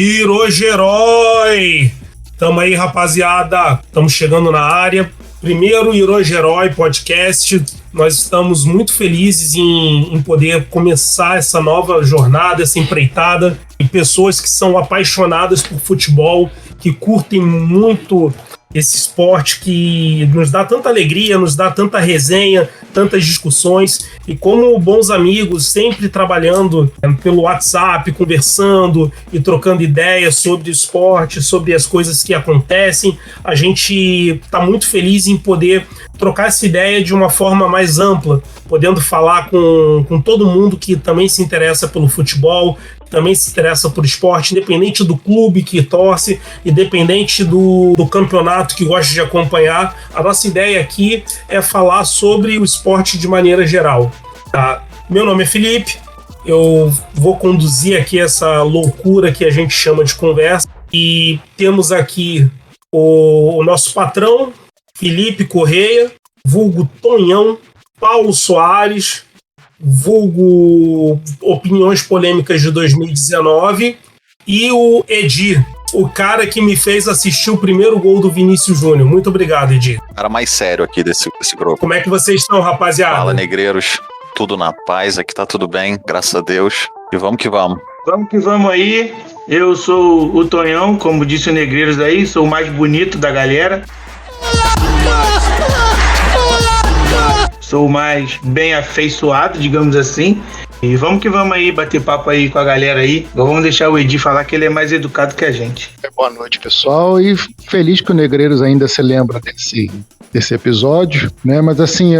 Irogerói! Tamo aí, rapaziada. Estamos chegando na área. Primeiro Irogerói Podcast. Nós estamos muito felizes em poder começar essa nova jornada, essa empreitada. E pessoas que são apaixonadas por futebol, que curtem muito esse esporte que nos dá tanta alegria, nos dá tanta resenha, tantas discussões, e como bons amigos, sempre trabalhando pelo WhatsApp, conversando e trocando ideias sobre o esporte, sobre as coisas que acontecem, a gente está muito feliz em poder trocar essa ideia de uma forma mais ampla, podendo falar com todo mundo que também se interessa pelo futebol, também se interessa por esporte, independente do clube que torce, independente do campeonato que gosta de acompanhar. A nossa ideia aqui é falar sobre o esporte de maneira geral. Tá? Meu nome é Felipe, eu vou conduzir aqui essa loucura que a gente chama de conversa, e temos aqui o nosso patrão, Felipe Correia, vulgo Tonhão, Paulo Soares, vulgo Opiniões Polêmicas de 2019, e o Edir, o cara que me fez assistir o primeiro gol do Vinícius Júnior. Muito obrigado, Edir. O cara mais sério aqui desse grupo. Como é que vocês estão, rapaziada? Fala, negreiros. Tudo na paz, aqui tá tudo bem, graças a Deus. E vamos que vamos. Vamos que vamos aí. Eu sou o Tonhão, como disse o Negreiros aí, sou o mais bonito da galera. Sou o mais bem afeiçoado, digamos assim. E vamos que vamos aí, bater papo aí com a galera aí. Vamos deixar o Edir falar que ele é mais educado que a gente. Boa noite, pessoal. E feliz que o Negreiros ainda se lembra desse episódio, né? Mas assim,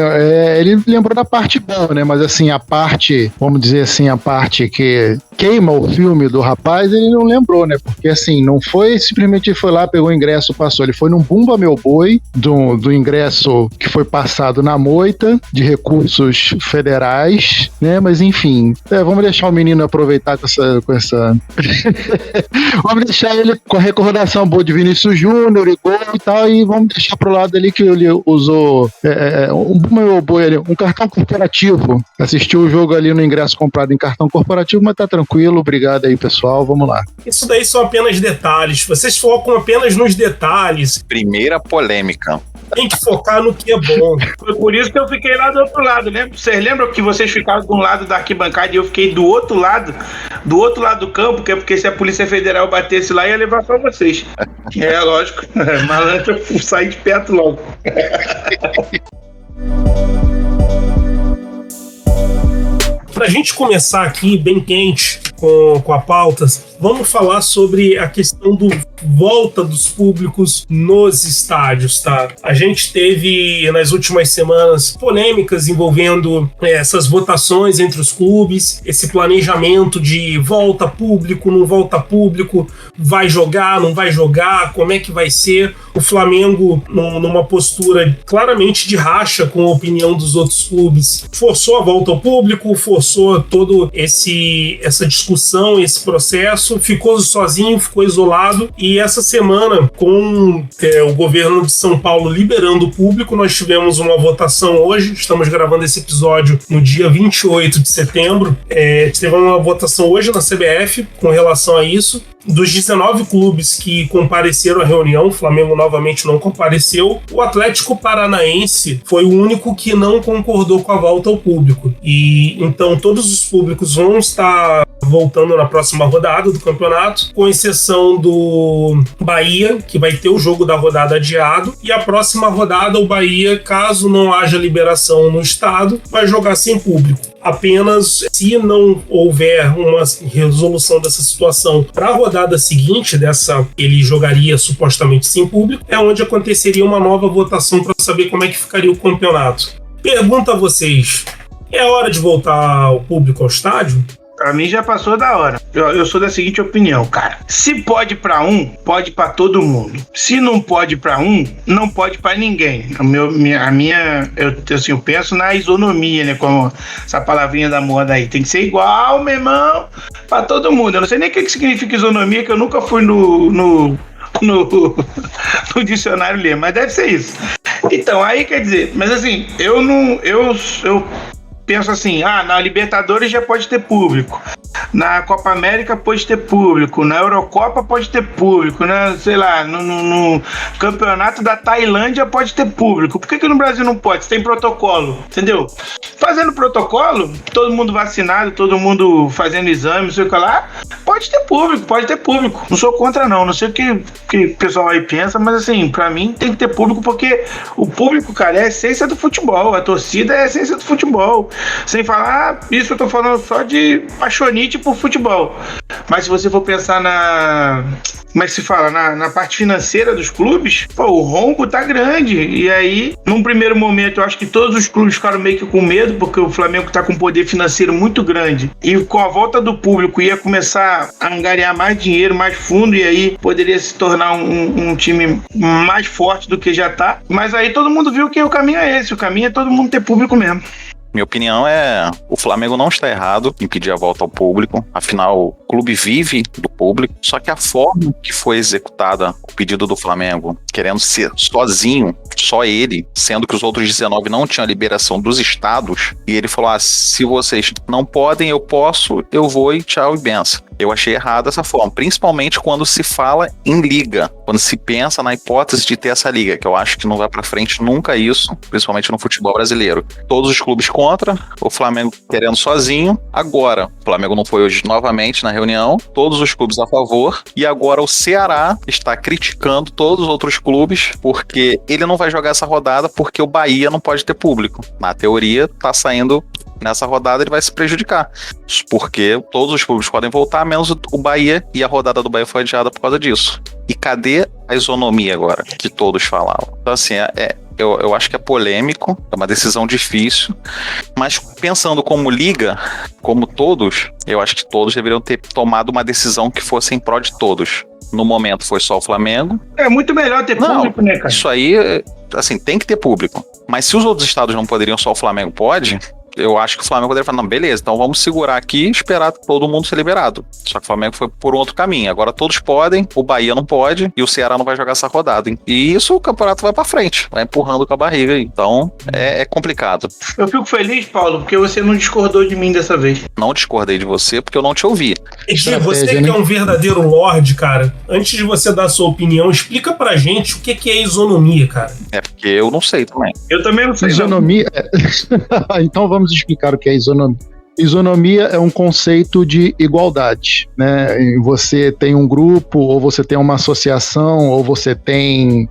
ele lembrou da parte boa, né? Mas assim, a parte, vamos dizer assim, a parte que queima o filme do rapaz, ele não lembrou, né? Porque assim, não foi simplesmente foi lá, pegou o ingresso, passou. Ele foi num Bumba Meu Boi, do ingresso que foi passado na moita, de recursos federais, né? Mas enfim, vamos deixar o menino aproveitar com essa... Vamos deixar ele com a recordação boa de Vinícius Júnior e gol e tal, e vamos deixar pro lado ali que ele usou um cartão corporativo, assistiu o jogo ali no ingresso comprado em cartão corporativo, mas tá tranquilo, obrigado aí, pessoal, vamos lá. Isso daí são apenas detalhes, vocês focam apenas nos detalhes. Primeira polêmica. Tem que focar no que é bom. Foi por isso que eu fiquei lá do outro lado, né? Vocês lembram que vocês ficaram de um lado da arquibancada e eu fiquei do outro lado do campo, que é porque se a Polícia Federal batesse lá, ia levar só vocês. É, lógico. Malandro, eu saí de perto logo. Pra gente começar aqui bem quente com a pauta, vamos falar sobre a questão do volta dos públicos nos estádios, tá? A gente teve nas últimas semanas polêmicas envolvendo essas votações entre os clubes, esse planejamento de volta público, não volta público, vai jogar, não vai jogar, como é que vai ser? O Flamengo, numa postura claramente de racha com a opinião dos outros clubes, forçou a volta ao público, forçou todo essa discussão, esse processo, ficou sozinho, ficou isolado. E essa semana, com o governo de São Paulo liberando o público, nós tivemos uma votação hoje, estamos gravando esse episódio no dia 28 de setembro, teve uma votação hoje na CBF com relação a isso. Dos 19 clubes que compareceram à reunião, o Flamengo novamente não compareceu. O Atlético Paranaense foi o único que não concordou com a volta ao público. E então todos os públicos vão estar voltando na próxima rodada do campeonato, com exceção do Bahia, que vai ter o jogo da rodada adiado. E a próxima rodada, o Bahia, caso não haja liberação no estado, vai jogar sem público. Apenas se não houver uma resolução dessa situação para a rodada seguinte, ele jogaria supostamente sem público, é onde aconteceria uma nova votação para saber como é que ficaria o campeonato. Pergunta a vocês, é hora de voltar o público ao estádio? Pra mim já passou da hora. Eu sou da seguinte opinião, cara. Se pode pra um, pode pra todo mundo. Se não pode pra um, não pode pra ninguém. Eu penso na isonomia, né? Como essa palavrinha da moda aí. Tem que ser igual, meu irmão, pra todo mundo. Eu não sei nem o que significa isonomia, que eu nunca fui no dicionário ler, mas deve ser isso. Então, aí quer dizer, mas assim, eu penso assim, na Libertadores já pode ter público. na Copa América pode ter público, na Eurocopa pode ter público, né? Sei lá, no campeonato da Tailândia pode ter público. Por que no Brasil não pode? Tem protocolo, entendeu? Fazendo protocolo, todo mundo vacinado, todo mundo fazendo exame, não sei o que lá, pode ter público. Não sou contra não sei o que o pessoal aí pensa, mas assim, pra mim tem que ter público, porque o público, cara, é a essência do futebol, a torcida é a essência do futebol. Sem falar, isso eu tô falando só de paixonite por futebol. Mas se você for pensar como é que se fala? Na parte financeira dos clubes, pô, o rombo tá grande. E aí, num primeiro momento, eu acho que todos os clubes ficaram meio que com medo, porque o Flamengo tá com um poder financeiro muito grande. E com a volta do público, ia começar a angariar mais dinheiro, mais fundo, e aí poderia se tornar um time mais forte do que já tá. Mas aí todo mundo viu que o caminho é esse. O caminho é todo mundo ter público mesmo. Minha opinião é, o Flamengo não está errado em pedir a volta ao público, afinal o clube vive do público, só que a forma que foi executada o pedido do Flamengo, querendo ser sozinho, só ele, sendo que os outros 19 não tinham a liberação dos estados, e ele falou, se vocês não podem, eu posso, eu vou e tchau e benção. Eu achei errado essa forma, principalmente quando se fala em liga, quando se pensa na hipótese de ter essa liga, que eu acho que não vai pra frente nunca isso, principalmente no futebol brasileiro. Todos os clubes contra, o Flamengo querendo sozinho. Agora, o Flamengo não foi hoje novamente na reunião, todos os clubes a favor, e agora o Ceará está criticando todos os outros clubes, porque ele não vai jogar essa rodada porque o Bahia não pode ter público. Na teoria, tá saindo... Nessa rodada ele vai se prejudicar, porque todos os clubes podem voltar, menos o Bahia, e a rodada do Bahia foi adiada por causa disso. E cadê a isonomia agora, que todos falavam? Então assim, eu acho que é polêmico, é uma decisão difícil, mas pensando como liga, como todos, eu acho que todos deveriam ter tomado uma decisão que fosse em prol de todos. No momento foi só o Flamengo. É muito melhor ter público, né, cara? Isso aí, assim, tem que ter público. Mas se os outros estados não poderiam, só o Flamengo pode... Eu acho que o Flamengo poderia falar, não, beleza, então vamos segurar aqui e esperar todo mundo ser liberado. Só que o Flamengo foi por um outro caminho. Agora todos podem, o Bahia não pode e o Ceará não vai jogar essa rodada. Hein? E isso o campeonato vai pra frente, vai empurrando com a barriga. Então é complicado. Eu fico feliz, Paulo, porque você não discordou de mim dessa vez. Não discordei de você porque eu não te ouvi. E você que é um verdadeiro lorde, cara, antes de você dar a sua opinião, explica pra gente o que é isonomia, cara. É porque eu não sei também. Eu também não sei. Isonomia... Então vamos explicar o que é isonomia. Isonomia é um conceito de igualdade, né? Você tem um grupo, ou você tem uma associação, ou você tem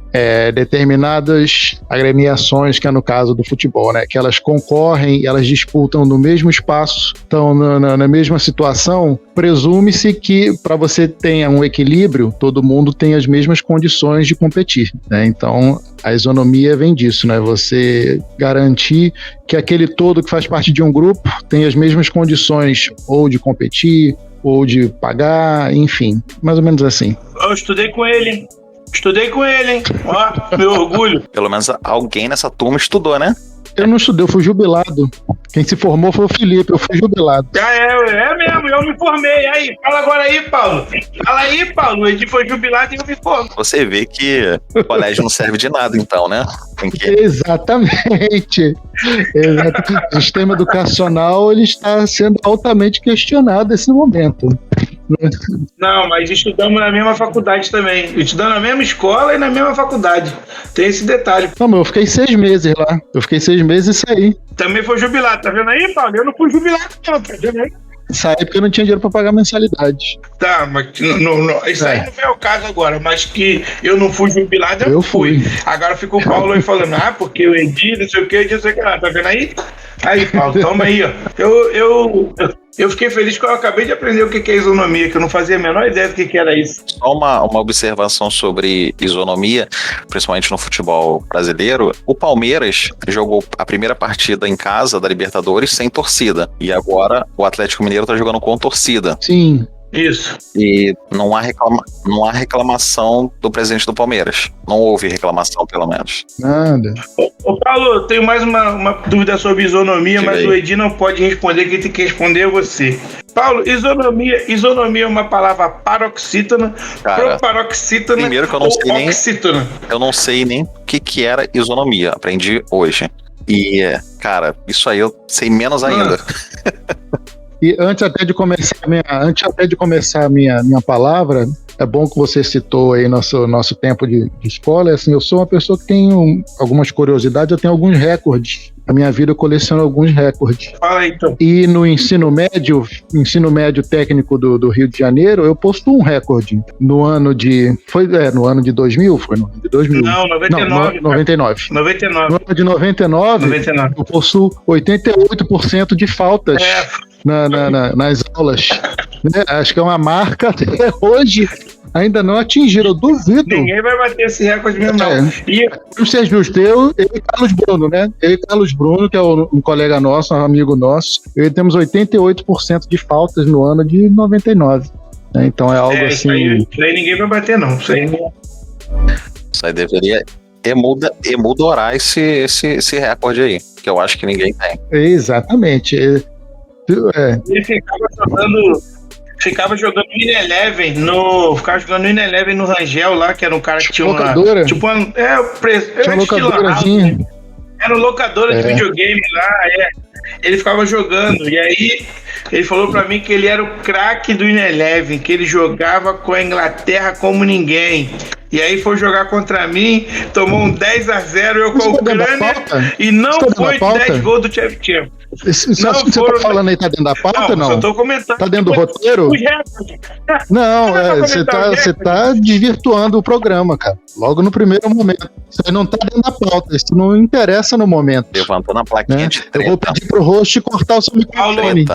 determinadas agremiações, que é no caso do futebol, né? Que elas concorrem, elas disputam no mesmo espaço, estão na mesma situação. Presume-se que para você tenha um equilíbrio, todo mundo tem as mesmas condições de competir, né? Então, a isonomia vem disso, né? Você garantir que aquele todo que faz parte de um grupo tem as mesmas condições ou de competir, ou de pagar, enfim, mais ou menos assim. Eu estudei com ele, hein? Ó, meu orgulho. Pelo menos alguém nessa turma estudou, né? Eu não estudei, eu fui jubilado. Quem se formou foi o Felipe, eu fui jubilado. É mesmo, eu me formei. Aí, fala agora aí, Paulo. Fala aí, Paulo. Ele foi jubilado e eu me formei. Você vê que o colégio não serve de nada, então, né? Exatamente. O sistema educacional ele está sendo altamente questionado nesse momento. Não, mas estudamos na mesma faculdade também. Estudamos na mesma escola e na mesma faculdade. Tem esse detalhe. Não, mas eu fiquei 6 meses lá. Eu fiquei 6 meses e saí. Também foi jubilado, tá vendo aí, Paulo? Eu não fui jubilado, não, tá vendo aí? Saí porque eu não tinha dinheiro pra pagar mensalidade. Tá, mas isso aí não é o caso agora, mas que eu não fui jubilado, eu fui. Agora fica o Paulo aí falando, porque o Edi, não sei o que lá, tá vendo aí? Aí, Paulo, toma aí, ó. Eu fiquei feliz que eu acabei de aprender o que é isonomia, que eu não fazia a menor ideia do que era isso. Só uma observação sobre isonomia, principalmente no futebol brasileiro. O Palmeiras jogou a primeira partida em casa da Libertadores sem torcida. E agora o Atlético Mineiro tá jogando com torcida. Sim. Isso. E não há reclamação do presidente do Palmeiras. Não houve reclamação, pelo menos. Nada. Ô Paulo, tenho mais uma dúvida sobre isonomia, Diga mas aí. o Edi não pode responder, quem tem que responder é você. Paulo, isonomia é uma palavra paroxítona, Cara, proparoxítona primeiro que eu não ou sei nem- oxítona? Eu não sei nem o que era isonomia. Aprendi hoje. E, cara, isso aí eu sei menos ainda. E antes até de começar a minha palavra, é bom que você citou aí nosso tempo de escola. Assim, eu sou uma pessoa que tem algumas curiosidades, eu tenho alguns recordes. Na minha vida eu coleciono alguns recordes. Fala aí, então. E no ensino médio técnico do Rio de Janeiro, eu possuo um recorde. No ano de 2000? Foi no ano de 2000. Não, 99. Não, 99. 99. No ano de 99, eu possuo 88% de faltas nas aulas. Né? Acho que é uma marca até hoje. Ainda não atingiram, eu duvido. Ninguém vai bater esse recorde mesmo, não. E você justo, eu e Carlos Bruno, né? Eu e Carlos Bruno, que é um colega nosso, um amigo nosso, temos 88% de faltas no ano de 99. Né? Então é algo assim. Isso aí ninguém vai bater, não. Isso aí deveria emoldurar esse recorde aí, que eu acho que ninguém tem. Exatamente. Ele ficava jogando Ineleven no Rangel lá, que era um cara que tinha locadora? Tinha locadorazinha. Era uma locadora de videogame lá, Ele ficava jogando, e aí ele falou pra mim que ele era o craque do Ineleven, que ele jogava com a Inglaterra como ninguém. E aí foi jogar contra mim, tomou um 10-0, eu com a Ucrânia, e não foi 10 gols do Shevchenko. Isso que você tá falando aí tá dentro da pauta, não? Só tô comentando. Tá dentro do roteiro? Não, você tá desvirtuando o programa, cara. Logo no primeiro momento. Isso não tá dentro da pauta, isso não interessa no momento. Levantando a plaquinha de treta. Eu vou pedir pro host cortar o seu microfone.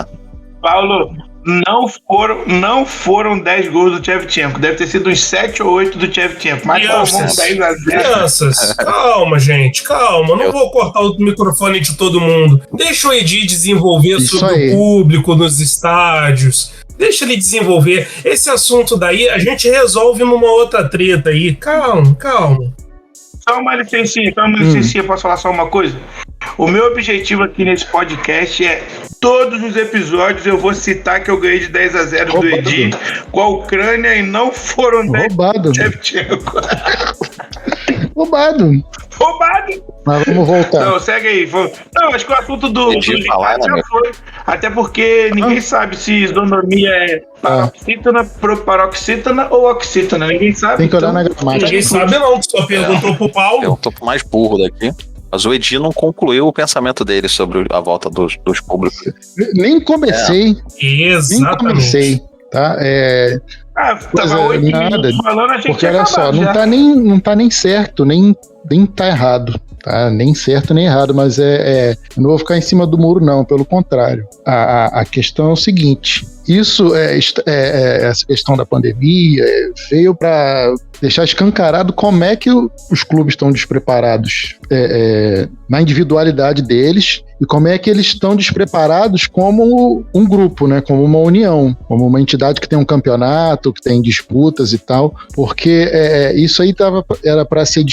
Paulo, não foram 10 gols do Shevchenko. Deve ter sido uns 7 ou 8 do Shevchenko. Mas tomou 10-0. Crianças, calma, gente, calma. Não vou cortar o microfone de todo mundo. Deixa o Edi desenvolver sobre o público nos estádios. Deixa ele desenvolver. Esse assunto daí a gente resolve numa outra treta aí. Calma. Só uma licencinha, posso falar só uma coisa? O meu objetivo aqui nesse podcast é todos os episódios eu vou citar que eu ganhei de 10-0 do Edi com a Ucrânia e não foram 10 roubado. Shevchenko. Roubado. Mas vamos voltar. Não, segue aí. Não, acho que o assunto do falar, já foi. Até porque ninguém sabe se isonomia é paroxítona ou oxítona. Ninguém sabe. Tem que olhar na gramática. Ninguém sabe não, só perguntou pro Paulo. Eu tô mais burro daqui. Mas o Edi não concluiu o pensamento dele sobre a volta dos públicos. Nem comecei. Exatamente. Nem comecei. Tá? Tava 8 nada, falando, a gente porque olha só, não tá nem certo, nem tá errado. Tá? Nem certo, nem errado, mas eu não vou ficar em cima do muro, não, pelo contrário. A questão é o seguinte: essa questão da pandemia veio para deixar escancarado como é que os clubes estão despreparados na individualidade deles e como é que eles estão despreparados como um grupo, né? Como uma união, como uma entidade que tem um campeonato, que tem disputas e tal, porque isso aí era para ser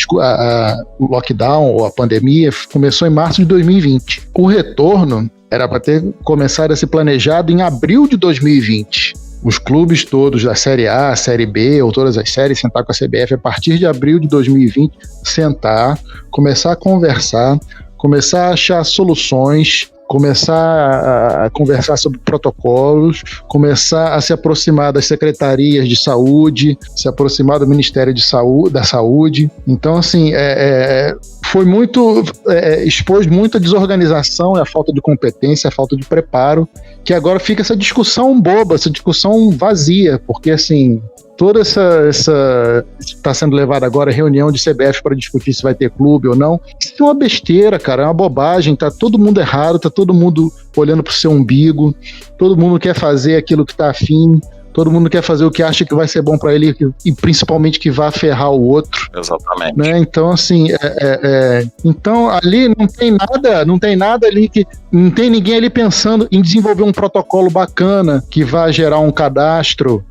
o lockdown ou a pandemia começou em março de 2020. O retorno era para ter começado a ser planejado em abril de 2020. Os clubes todos da Série A, Série B ou todas as séries sentar com a CBF a partir de abril de 2020, sentar, começar a conversar, começar a achar soluções, começar a conversar sobre protocolos, começar a se aproximar das secretarias de saúde, se aproximar do Ministério da Saúde. Então, assim, foi muito expôs muita desorganização, a falta de competência, a falta de preparo, que agora fica essa discussão boba, essa discussão vazia, porque assim, toda essa está sendo levada agora a reunião de CBF para discutir se vai ter clube ou não. Isso é uma besteira, cara, é uma bobagem, tá todo mundo errado, tá todo mundo olhando pro seu umbigo, todo mundo quer fazer aquilo que tá afim, todo mundo quer fazer o que acha que vai ser bom para ele e principalmente que vai ferrar o outro. Exatamente. Né? Então, assim, então ali não tem nada ali que não tem ninguém ali pensando em desenvolver um protocolo bacana que vai gerar um cadastro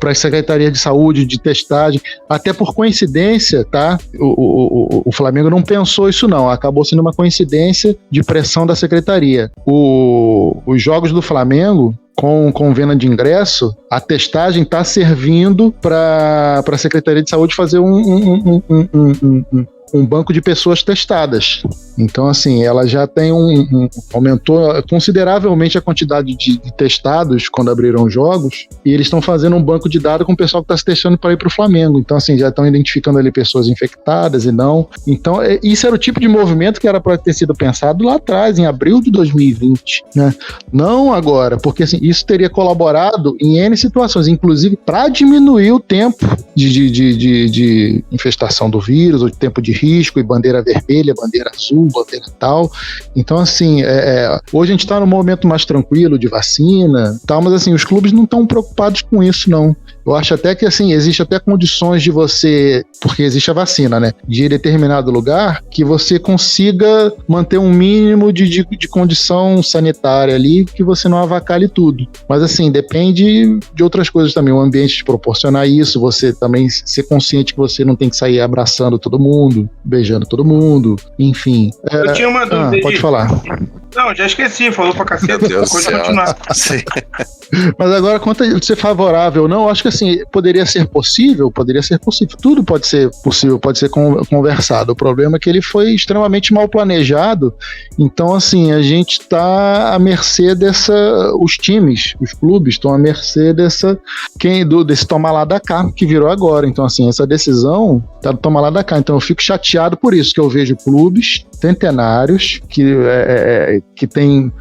para a Secretaria de Saúde, de testagem, até por coincidência, tá? O Flamengo não pensou isso não, acabou sendo uma coincidência de pressão da Secretaria. Os jogos do Flamengo, com venda de ingresso, a testagem está servindo para a Secretaria de Saúde fazer um banco de pessoas testadas. Então, assim, ela já tem aumentou consideravelmente a quantidade de testados quando abriram jogos, e eles estão fazendo um banco de dados com o pessoal que está se testando para ir para o Flamengo. Então, assim, já estão identificando ali pessoas infectadas e não. Então, isso era o tipo de movimento que era para ter sido pensado lá atrás, em abril de 2020, né? Não agora, porque assim, isso teria colaborado em N situações, inclusive para diminuir o tempo de infestação do vírus, o tempo de risco, e bandeira vermelha, bandeira azul, bandeira tal. Então, assim, hoje a gente está num momento mais tranquilo de vacina, tal, mas assim, os clubes não estão preocupados com isso, não. Eu acho até que, assim, existe até condições de você, porque existe a vacina, né, de ir em determinado lugar, que você consiga manter um mínimo de condição sanitária ali, que você não avacalhe tudo. Mas, assim, depende de outras coisas também, o ambiente te proporcionar isso, você também ser consciente que você não tem que sair abraçando todo mundo, beijando todo mundo, enfim. Eu tinha uma dúvida. Pode falar. Não, já esqueci, falou pra cacete. Meu Deus do céu. Continuar. Mas agora, quanto a ser favorável ou não, eu acho que assim, poderia ser possível, tudo pode ser possível, pode ser conversado. O problema é que ele foi extremamente mal planejado, então assim, a gente está à mercê os times, os clubes estão à mercê desse tomar lá da cá, que virou agora. Então assim, essa decisão tá do tomar lá da cá, então eu fico chateado por isso, que eu vejo clubes centenários que tem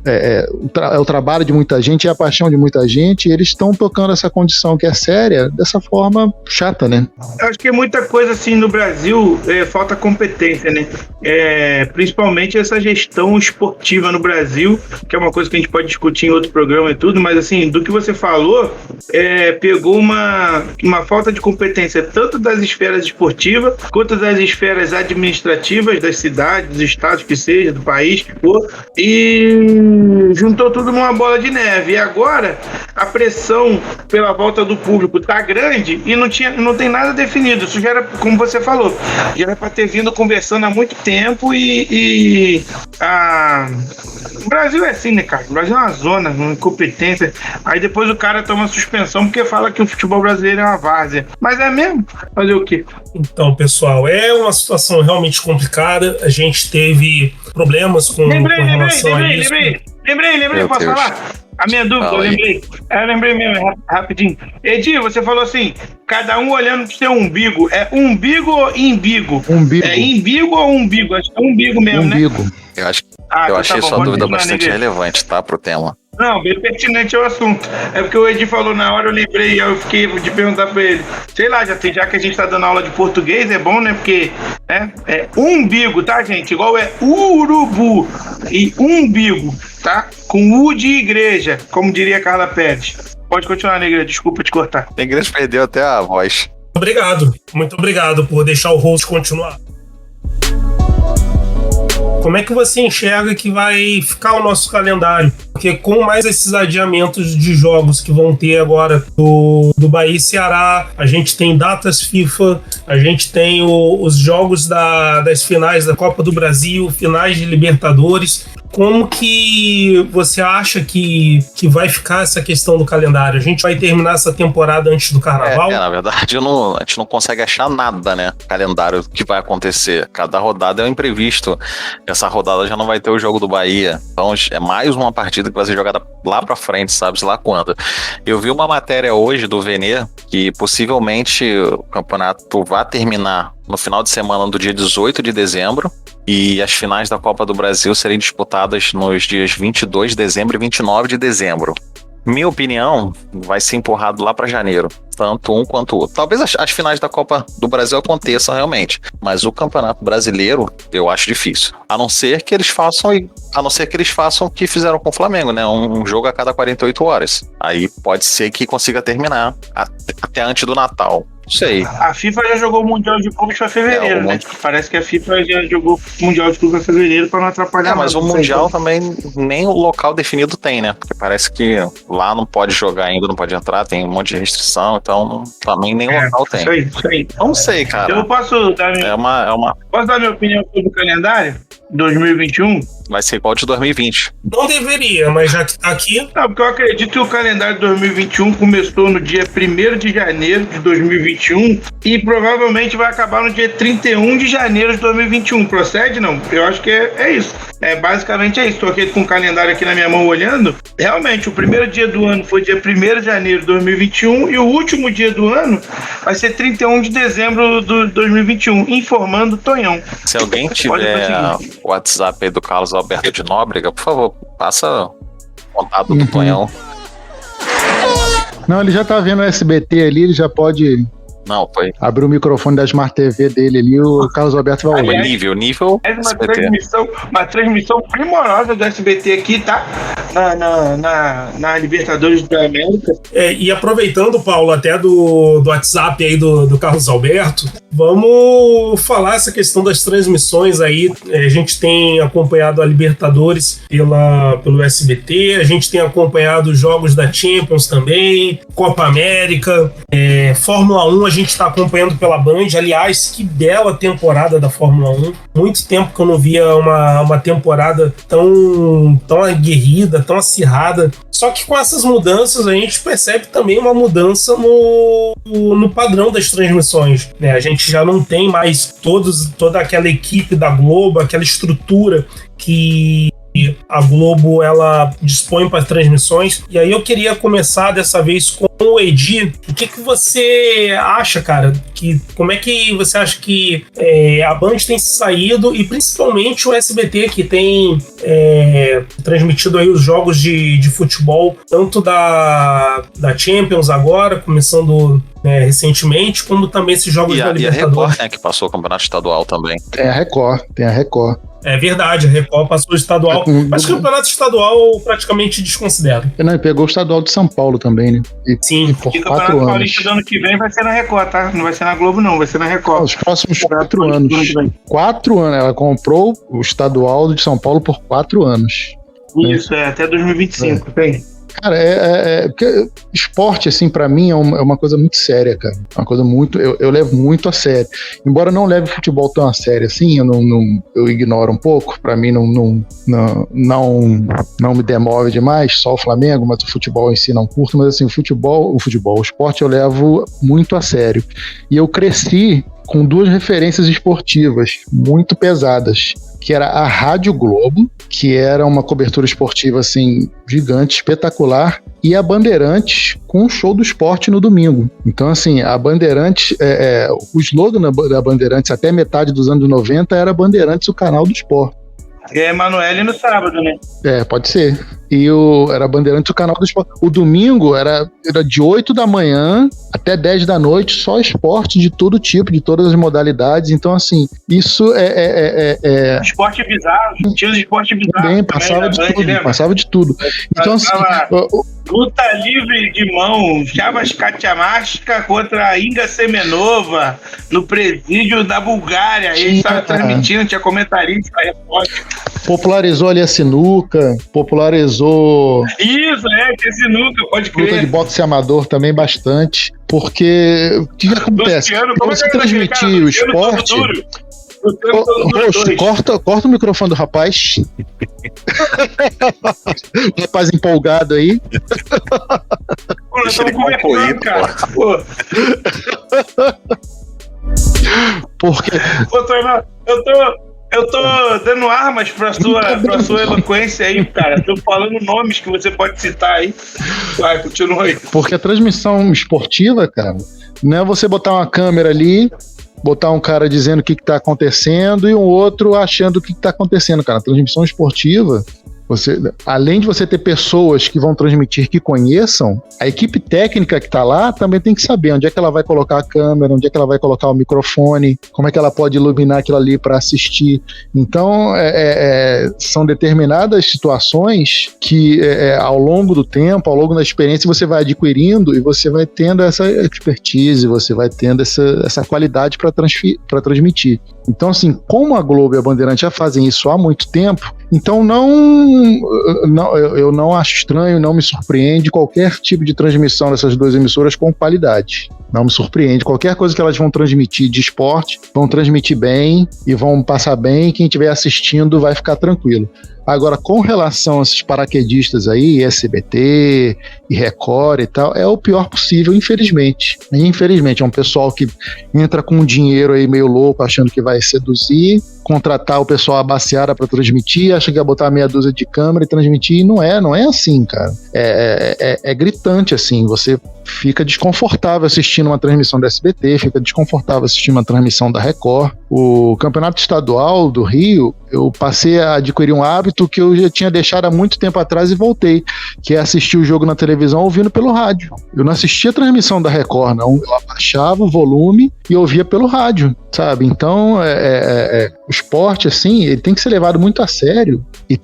o trabalho de muita gente, é a paixão de muita gente, e eles estão tocando essa condição que é séria dessa forma chata, né? Eu acho que muita coisa assim no Brasil falta competência, né? Principalmente essa gestão esportiva no Brasil, que é uma coisa que a gente pode discutir em outro programa e tudo, mas assim, do que você falou, pegou uma falta de competência tanto das esferas esportivas quanto das esferas administrativas das cidades, dos estados que seja, do país, e juntou tudo numa bola de neve. E agora a pressão pela volta do público tá grande e não tem nada definido. Isso já era, como você falou, já era para ter vindo conversando há muito tempo o Brasil é assim, né, cara? O Brasil é uma zona, uma incompetência. Aí depois o cara toma suspensão porque fala que o futebol brasileiro é uma várzea. Mas é mesmo? Fazer o quê? Então, pessoal, é uma situação realmente complicada. A gente teve problemas com relação a isso. Lembrei, posso falar? A minha dúvida, eu lembrei mesmo, rapidinho. Edi, você falou assim, cada um olhando pro seu umbigo. É umbigo ou imbigo? Umbigo. É imbigo ou umbigo? Acho que é umbigo mesmo, umbigo. Né? Eu achei sua dúvida bastante relevante, tá, pro tema. Não, bem pertinente ao assunto. É porque o Edi falou na hora, eu lembrei, e eu fiquei de perguntar pra ele. Sei lá, já que a gente tá dando aula de português, é bom, né? Porque é umbigo, tá, gente? Igual é urubu e umbigo, tá? Com U de igreja, como diria Carla Pérez. Pode continuar, Negra, desculpa te cortar. A igreja perdeu até a voz. Muito obrigado por deixar o host continuar. Como é que você enxerga que vai ficar o nosso calendário? Porque com mais esses adiamentos de jogos que vão ter agora do Bahia e Ceará, a gente tem datas FIFA, a gente tem os jogos das finais da Copa do Brasil, finais de Libertadores. Como que você acha que vai ficar essa questão do calendário? A gente vai terminar essa temporada antes do Carnaval? Na verdade, a gente não consegue achar nada, né? Calendário que vai acontecer. Cada rodada é um imprevisto. Essa rodada já não vai ter o jogo do Bahia. Então é mais uma partida que vai ser jogada lá pra frente, sabe-se lá quando. Eu vi uma matéria hoje do Venê que possivelmente o campeonato vai terminar no final de semana do dia 18 de dezembro e as finais da Copa do Brasil serem disputadas nos dias 22 de dezembro e 29 de dezembro. Minha opinião, vai ser empurrado lá para janeiro, tanto um quanto o outro. Talvez as finais da Copa do Brasil aconteçam realmente, mas o Campeonato Brasileiro eu acho difícil. A não ser que eles façam o que fizeram com o Flamengo, né? Um jogo a cada 48 horas. Aí pode ser que consiga terminar até antes do Natal. Não sei. A FIFA já jogou o Mundial de Clubes para fevereiro, né? Parece que a FIFA já jogou o Mundial de Clubes para fevereiro para não atrapalhar mas o Mundial também nem o local definido tem, né? Porque parece que lá não pode jogar ainda, não pode entrar, tem um monte de restrição, então também nem o local tem. Isso aí. Não sei, cara. Eu posso dar Posso dar minha opinião sobre o calendário 2021? Vai ser igual de 2020. Não deveria, mas já que tá aqui... Não, porque eu acredito que o calendário de 2021 começou no dia 1º de janeiro de 2021 2021 e provavelmente vai acabar no dia 31 de janeiro de 2021. Procede, não? Eu acho que é isso. Basicamente é isso. Estou aqui com o calendário aqui na minha mão olhando. Realmente, o primeiro dia do ano foi dia 1º de janeiro de 2021 e o último dia do ano vai ser 31 de dezembro de 2021, informando Tonhão. Se alguém tiver o WhatsApp aí do Carlos Alberto de Nóbrega, por favor, passa o contato do Tonhão. Não, ele já tá vendo o SBT ali, ele já pode... Não, foi. Abrir o microfone da Smart TV dele ali, o Carlos Alberto vai ouvir. Nível. É uma transmissão primorosa do SBT aqui, tá? Na Libertadores da América. E aproveitando, Paulo, até do WhatsApp aí do Carlos Alberto, vamos falar essa questão das transmissões aí. A gente tem acompanhado a Libertadores pelo SBT, a gente tem acompanhado os jogos da Champions também, Copa América, Fórmula 1 a gente está acompanhando pela Band. Aliás, que bela temporada da Fórmula 1. Muito tempo que eu não via uma temporada tão aguerrida, tão acirrada. Só que com essas mudanças a gente percebe também uma mudança no padrão das transmissões, né? A gente já não tem mais toda aquela equipe da Globo, aquela estrutura que a Globo ela dispõe para transmissões. E aí eu queria começar dessa vez com o Edi. O que você acha, cara? Como é que você acha que a Band tem saído, e principalmente o SBT, que tem transmitido aí os jogos de futebol, tanto da Champions agora, começando recentemente, como também esses jogos da Libertadores. E a Record, né, que passou o campeonato estadual também. Tem a Record. É verdade, a Record passou o estadual, mas o campeonato estadual eu praticamente desconsidero. Não, ele pegou o estadual de São Paulo também, né? Sim. Por e o 4 Campeonato anos. Paulista do ano que vem vai ser na Record, tá? Não vai ser na Globo, não, vai ser na Record. Os próximos 4 anos. 4 anos. Ela comprou o estadual de São Paulo por 4 anos. Isso, até 2025, tem. Cara, porque esporte, assim, pra mim é uma coisa muito séria, cara. Uma coisa muito... Eu levo muito a sério. Embora eu não leve futebol tão a sério assim, eu ignoro um pouco. Pra mim não me demove demais, só o Flamengo, mas o futebol em si não curto. Mas assim, o esporte eu levo muito a sério. E eu cresci com 2 referências esportivas muito pesadas, que era a Rádio Globo, que era uma cobertura esportiva assim gigante, espetacular, e a Bandeirantes com o show do esporte no domingo. Então assim, a Bandeirantes, o slogan da Bandeirantes até metade dos anos 90 era Bandeirantes, o canal do esporte. E a Emanuele no sábado, né? Pode ser. E era Bandeirantes, o canal do esporte. O domingo era de 8 da manhã até 10 da noite, só esporte de todo tipo, de todas as modalidades. Então, assim, isso Esporte bizarro, tinha os esporte bizarro. Também, passava de tudo. Então, assim... Luta livre de mão, Chavas Katiamasca contra a Inga Semenova, no presídio da Bulgária. Eles estavam transmitindo, tinha comentarista, popularizou ali a sinuca, popularizou... Isso, tinha sinuca, pode crer. Luta de boxe amador também bastante, porque o que acontece? Pra você transmitir o esporte... Corta o microfone do rapaz. O rapaz empolgado aí. Pô, nós estamos conversando, cara. Pô. Porque... Pô, eu tô dando armas pra sua eloquência aí, cara. Tô falando nomes que você pode citar aí. Vai, continua aí. Porque a transmissão esportiva, cara, não é você botar uma câmera ali, botar um cara dizendo o que está acontecendo e um outro achando o que está acontecendo, cara. A transmissão esportiva, além de você ter pessoas que vão transmitir que conheçam, a equipe técnica que está lá também tem que saber onde é que ela vai colocar a câmera, onde é que ela vai colocar o microfone, como é que ela pode iluminar aquilo ali para assistir. Então, são determinadas situações que ao longo do tempo, ao longo da experiência, você vai adquirindo e você vai tendo essa expertise, você vai tendo essa qualidade para transmitir. Então, assim, como a Globo e a Bandeirante já fazem isso há muito tempo, então eu não acho estranho, não me surpreende qualquer tipo de transmissão dessas duas emissoras com qualidade. Não me surpreende. Qualquer coisa que elas vão transmitir de esporte, vão transmitir bem e vão passar bem. Quem estiver assistindo vai ficar tranquilo. Agora, com relação a esses paraquedistas aí, SBT e Record e tal, é o pior possível, infelizmente. Infelizmente, é um pessoal que entra com dinheiro aí meio louco, achando que vai seduzir, contratar o pessoal abaciada para transmitir, acha que vai botar meia dúzia de câmera e transmitir, e não é assim, cara. É gritante, assim, você fica desconfortável assistindo uma transmissão da SBT, fica desconfortável assistindo uma transmissão da Record. O Campeonato Estadual do Rio, eu passei a adquirir um hábito que eu já tinha deixado há muito tempo atrás e voltei, que é assistir o jogo na televisão ouvindo pelo rádio. Eu não assistia a transmissão da Record, não. Eu abaixava o volume e ouvia pelo rádio, sabe? Então, o esporte, assim, ele tem que ser levado muito a sério e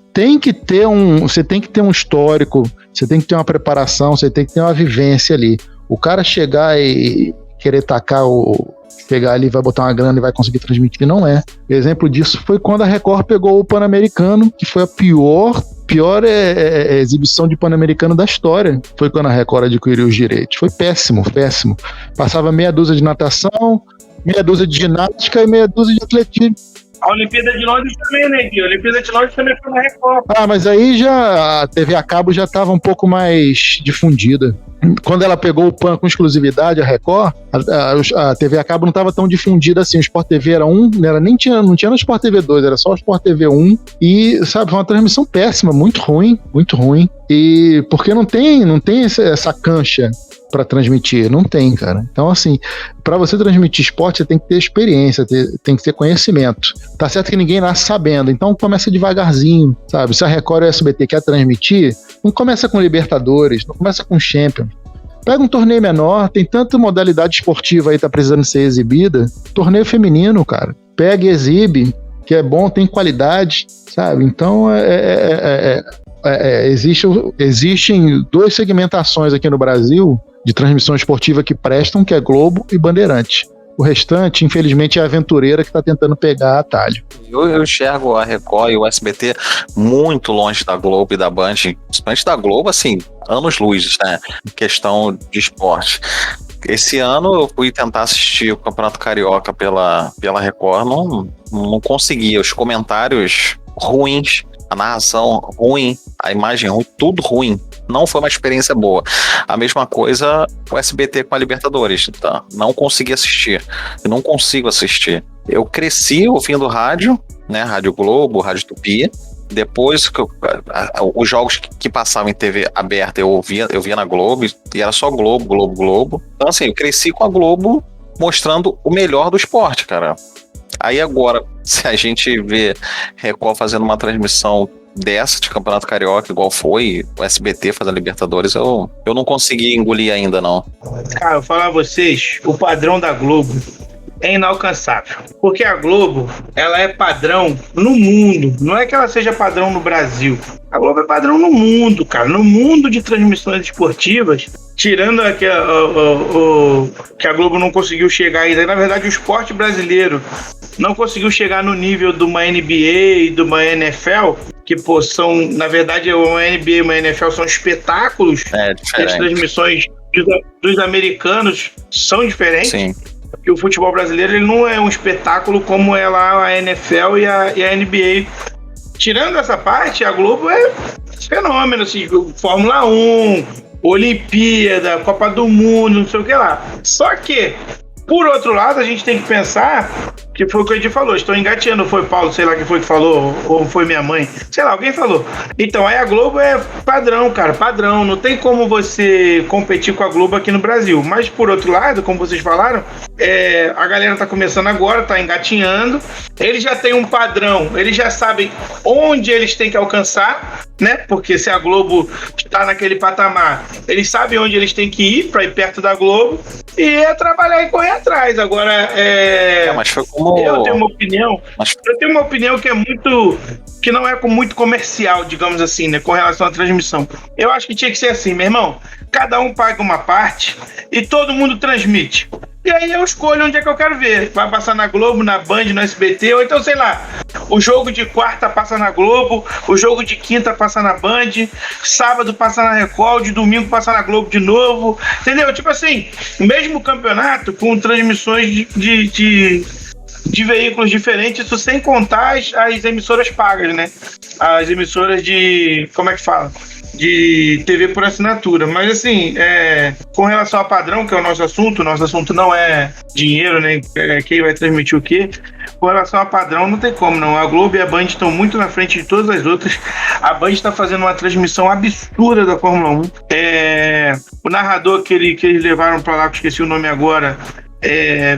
você tem que ter um histórico, você tem que ter uma preparação, você tem que ter uma vivência ali. O cara chegar e querer pegar ali, vai botar uma grana e vai conseguir transmitir, não é. O exemplo disso foi quando a Record pegou o Pan-Americano, que foi a pior exibição de Pan-Americano da história. Foi quando a Record adquiriu os direitos. Foi péssimo. Passava meia dúzia de natação, meia dúzia de ginástica e meia dúzia de atletismo. A Olimpíada de Londres também, né, Gui? A Olimpíada de Londres também foi na Record. Mas aí já a TV a cabo já estava um pouco mais difundida. Quando ela pegou o PAN com exclusividade, a Record, a TV a cabo não estava tão difundida assim. O Sport TV era um, não tinha no Sport TV 2, era só o Sport TV 1. E, sabe, foi uma transmissão péssima, muito ruim. E porque não tem essa cancha para transmitir, não tem, cara. Então, assim, para você transmitir esporte, você tem que ter experiência, tem que ter conhecimento. Tá certo que ninguém nasce sabendo, então começa devagarzinho, sabe? Se a Record e o SBT quer transmitir, não começa com Libertadores, não começa com Champions. Pega um torneio menor, tem tanta modalidade esportiva aí, tá precisando ser exibida. Torneio feminino, cara. Pega e exibe, que é bom, tem qualidade, sabe? Então, existem duas segmentações aqui no Brasil de transmissão esportiva que prestam, que é Globo e Bandeirante. O restante, infelizmente, é a aventureira que está tentando pegar atalho. Eu enxergo a Record e o SBT muito longe da Globo e da Band, principalmente da Globo, assim, anos-luz, né? Questão de esporte. Esse ano eu fui tentar assistir o Campeonato Carioca pela Record, não conseguia. Os comentários ruins, a narração ruim, a imagem ruim, tudo ruim. Não foi uma experiência boa. A mesma coisa o SBT com a Libertadores, tá? Não consegui assistir. Eu não consigo assistir. Eu cresci ouvindo rádio, né? Rádio Globo, Rádio Tupi. Depois, os jogos que passavam em TV aberta eu via na Globo, e era só Globo. Então, assim, eu cresci com a Globo mostrando o melhor do esporte, cara. Aí agora, se a gente vê Record fazendo uma transmissão dessa de Campeonato Carioca, igual foi o SBT fazendo Libertadores, eu não consegui engolir ainda, não. Cara, eu vou falar a vocês, o padrão da Globo é inalcançável. Porque a Globo, ela é padrão no mundo. Não é que ela seja padrão no Brasil. A Globo é padrão no mundo, cara. No mundo de transmissões esportivas, tirando que a Globo não conseguiu chegar ainda. Na verdade, o esporte brasileiro não conseguiu chegar no nível de uma NBA e de uma NFL, que, pô, são, na verdade, uma NBA e uma NFL são espetáculos. As transmissões dos americanos são diferentes. Sim. Porque o futebol brasileiro ele não é um espetáculo como é lá a NFL e a NBA. Tirando essa parte, a Globo é fenômeno, assim, Fórmula 1, Olimpíada, Copa do Mundo, não sei o que lá. Só que, por outro lado, a gente tem que pensar, que foi o que a gente falou, estou engateando, foi Paulo, sei lá quem foi que falou, ou foi minha mãe, sei lá, alguém falou. Então, aí a Globo é padrão, cara, padrão, não tem como você competir com a Globo aqui no Brasil. Mas, por outro lado, como vocês falaram, a galera tá começando agora, tá engatinhando, eles já têm um padrão, eles já sabem onde eles têm que alcançar, né? Porque se a Globo está naquele patamar, eles sabem onde eles têm que ir para ir perto da Globo, e é trabalhar e correr atrás. Agora, mas foi como... eu tenho uma opinião que não é muito comercial, digamos assim, né, com relação à transmissão. Eu acho que tinha que ser assim, meu irmão, cada um paga uma parte e todo mundo transmite. e aí eu escolho onde é que eu quero ver. Vai passar na Globo, na Band, no SBT, ou então, sei lá, o jogo de quarta passa na Globo, o jogo de quinta passa na Band, sábado passa na Record, de domingo passa na Globo de novo, entendeu? Tipo assim, mesmo campeonato com transmissões de veículos diferentes, isso sem contar as emissoras pagas, né? As emissoras de... como é que fala? De TV por assinatura. Mas assim, com relação a padrão, que é o nosso assunto não é dinheiro, né? Quem vai transmitir o quê. Com relação a padrão, não tem como, não. A Globo e a Band estão muito na frente de todas as outras. A Band está fazendo uma transmissão absurda da Fórmula 1. O narrador que eles levaram para lá, que esqueci o nome agora,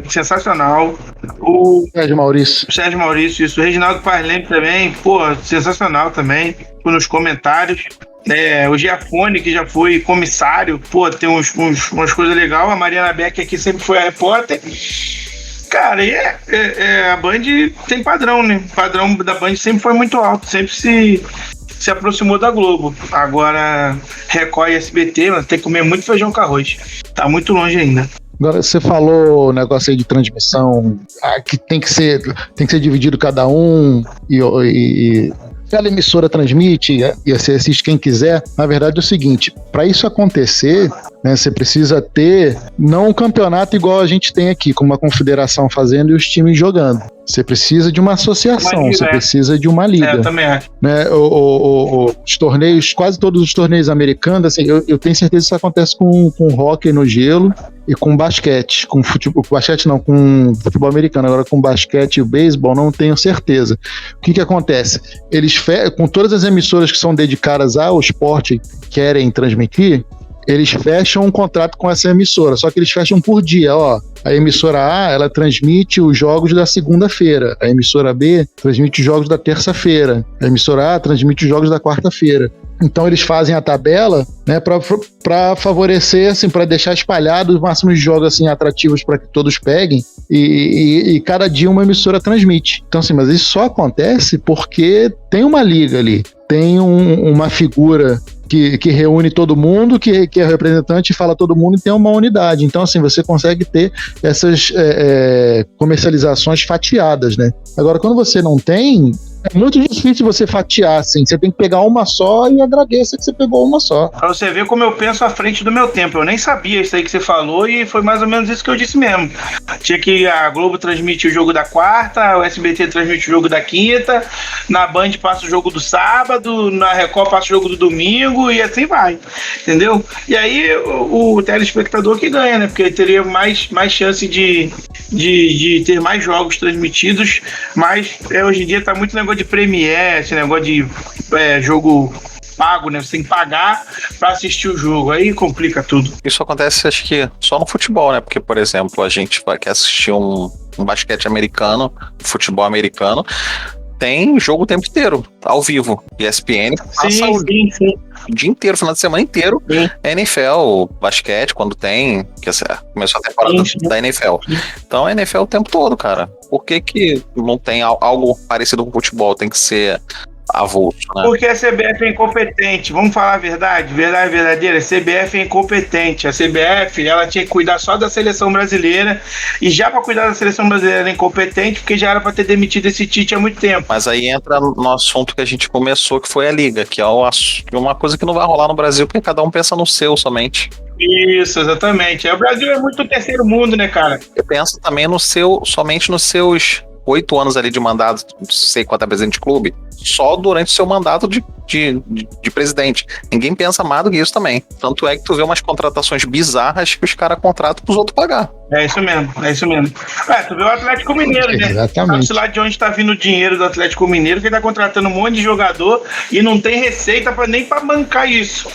sensacional. O Sérgio Maurício, isso. O Reginaldo Parlem também, pô, sensacional também, nos comentários. O Giafone, que já foi comissário, pô, tem umas coisas legais. A Mariana Beck aqui sempre foi a repórter. Cara, e a Band tem padrão, né? O padrão da Band sempre foi muito alto, sempre se aproximou da Globo. Agora, Record e SBT, mano, tem que comer muito feijão com arroz. Tá muito longe ainda. Agora, você falou o negócio aí de transmissão, que tem que ser dividido cada um, e cada emissora transmite e você assiste quem quiser. Na verdade é o seguinte, para isso acontecer, né, você precisa ter não um campeonato igual a gente tem aqui, com uma confederação fazendo e os times jogando. Você precisa de uma associação, você precisa de uma liga. Eu também acho. Né, os torneios, quase todos os torneios americanos, assim, eu tenho certeza que isso acontece com hóquei no gelo e com basquete. Com basquete não, com futebol americano. Agora com basquete e beisebol não tenho certeza. O que acontece? Eles, com todas as emissoras que são dedicadas ao esporte querem transmitir, eles fecham um contrato com essa emissora, só que eles fecham por dia, ó. A emissora A, ela transmite os jogos da segunda-feira, a emissora B transmite os jogos da terça-feira, a emissora A transmite os jogos da quarta-feira. Então eles fazem a tabela, né, para favorecer, assim, para deixar espalhado o máximo de jogos assim atrativos para que todos peguem, e cada dia uma emissora transmite. Então assim, mas isso só acontece porque tem uma liga ali, tem uma figura que reúne todo mundo, que é representante e fala todo mundo, e tem uma unidade. Então, assim, você consegue ter essas comercializações fatiadas, né? Agora, quando você não tem, é muito difícil você fatiar, assim. Você tem que pegar uma só e agradeça que você pegou uma só. Pra você ver como eu penso à frente do meu tempo. Eu nem sabia isso aí que você falou e foi mais ou menos isso que eu disse mesmo. Tinha que a Globo transmite o jogo da quarta, o SBT transmite o jogo da quinta, na Band passa o jogo do sábado, na Record passa o jogo do domingo e assim vai, entendeu? E aí o telespectador que ganha, né? Porque ele teria mais chance de ter mais jogos transmitidos, mas hoje em dia tá muito negócio de Premiere, esse negócio de jogo pago, né? Você tem que pagar pra assistir o jogo, aí complica tudo. Isso acontece, acho que só no futebol, né? Porque, por exemplo, a gente quer assistir um basquete americano, futebol americano, tem jogo o tempo inteiro, ao vivo. ESPN passa o dia inteiro, final de semana inteiro. Sim. NFL, basquete, quando tem, começou a temporada da NFL. Então, a NFL o tempo todo, cara. Por que não tem algo parecido com futebol? Tem que ser avulso, né? Porque a CBF é incompetente, vamos falar a verdade verdadeira, a CBF é incompetente. A CBF, ela tinha que cuidar só da seleção brasileira, e já para cuidar da seleção brasileira era incompetente, porque já era para ter demitido esse Tite há muito tempo. Mas aí entra no assunto que a gente começou, que foi a Liga, que é uma coisa que não vai rolar no Brasil, porque cada um pensa no seu somente. Isso, exatamente. O Brasil é muito terceiro mundo, né, cara? Eu penso também somente nos seus 8 anos ali de mandato, não sei quanto é presidente de clube, só durante o seu mandato de presidente. Ninguém pensa mais do que isso também. Tanto é que tu vê umas contratações bizarras que os caras contratam pros outros pagar. É isso mesmo. Tu vê o Atlético Mineiro, né? Exatamente. Sabe lá de onde tá vindo o dinheiro do Atlético Mineiro, que ele tá contratando um monte de jogador e não tem receita nem pra bancar isso.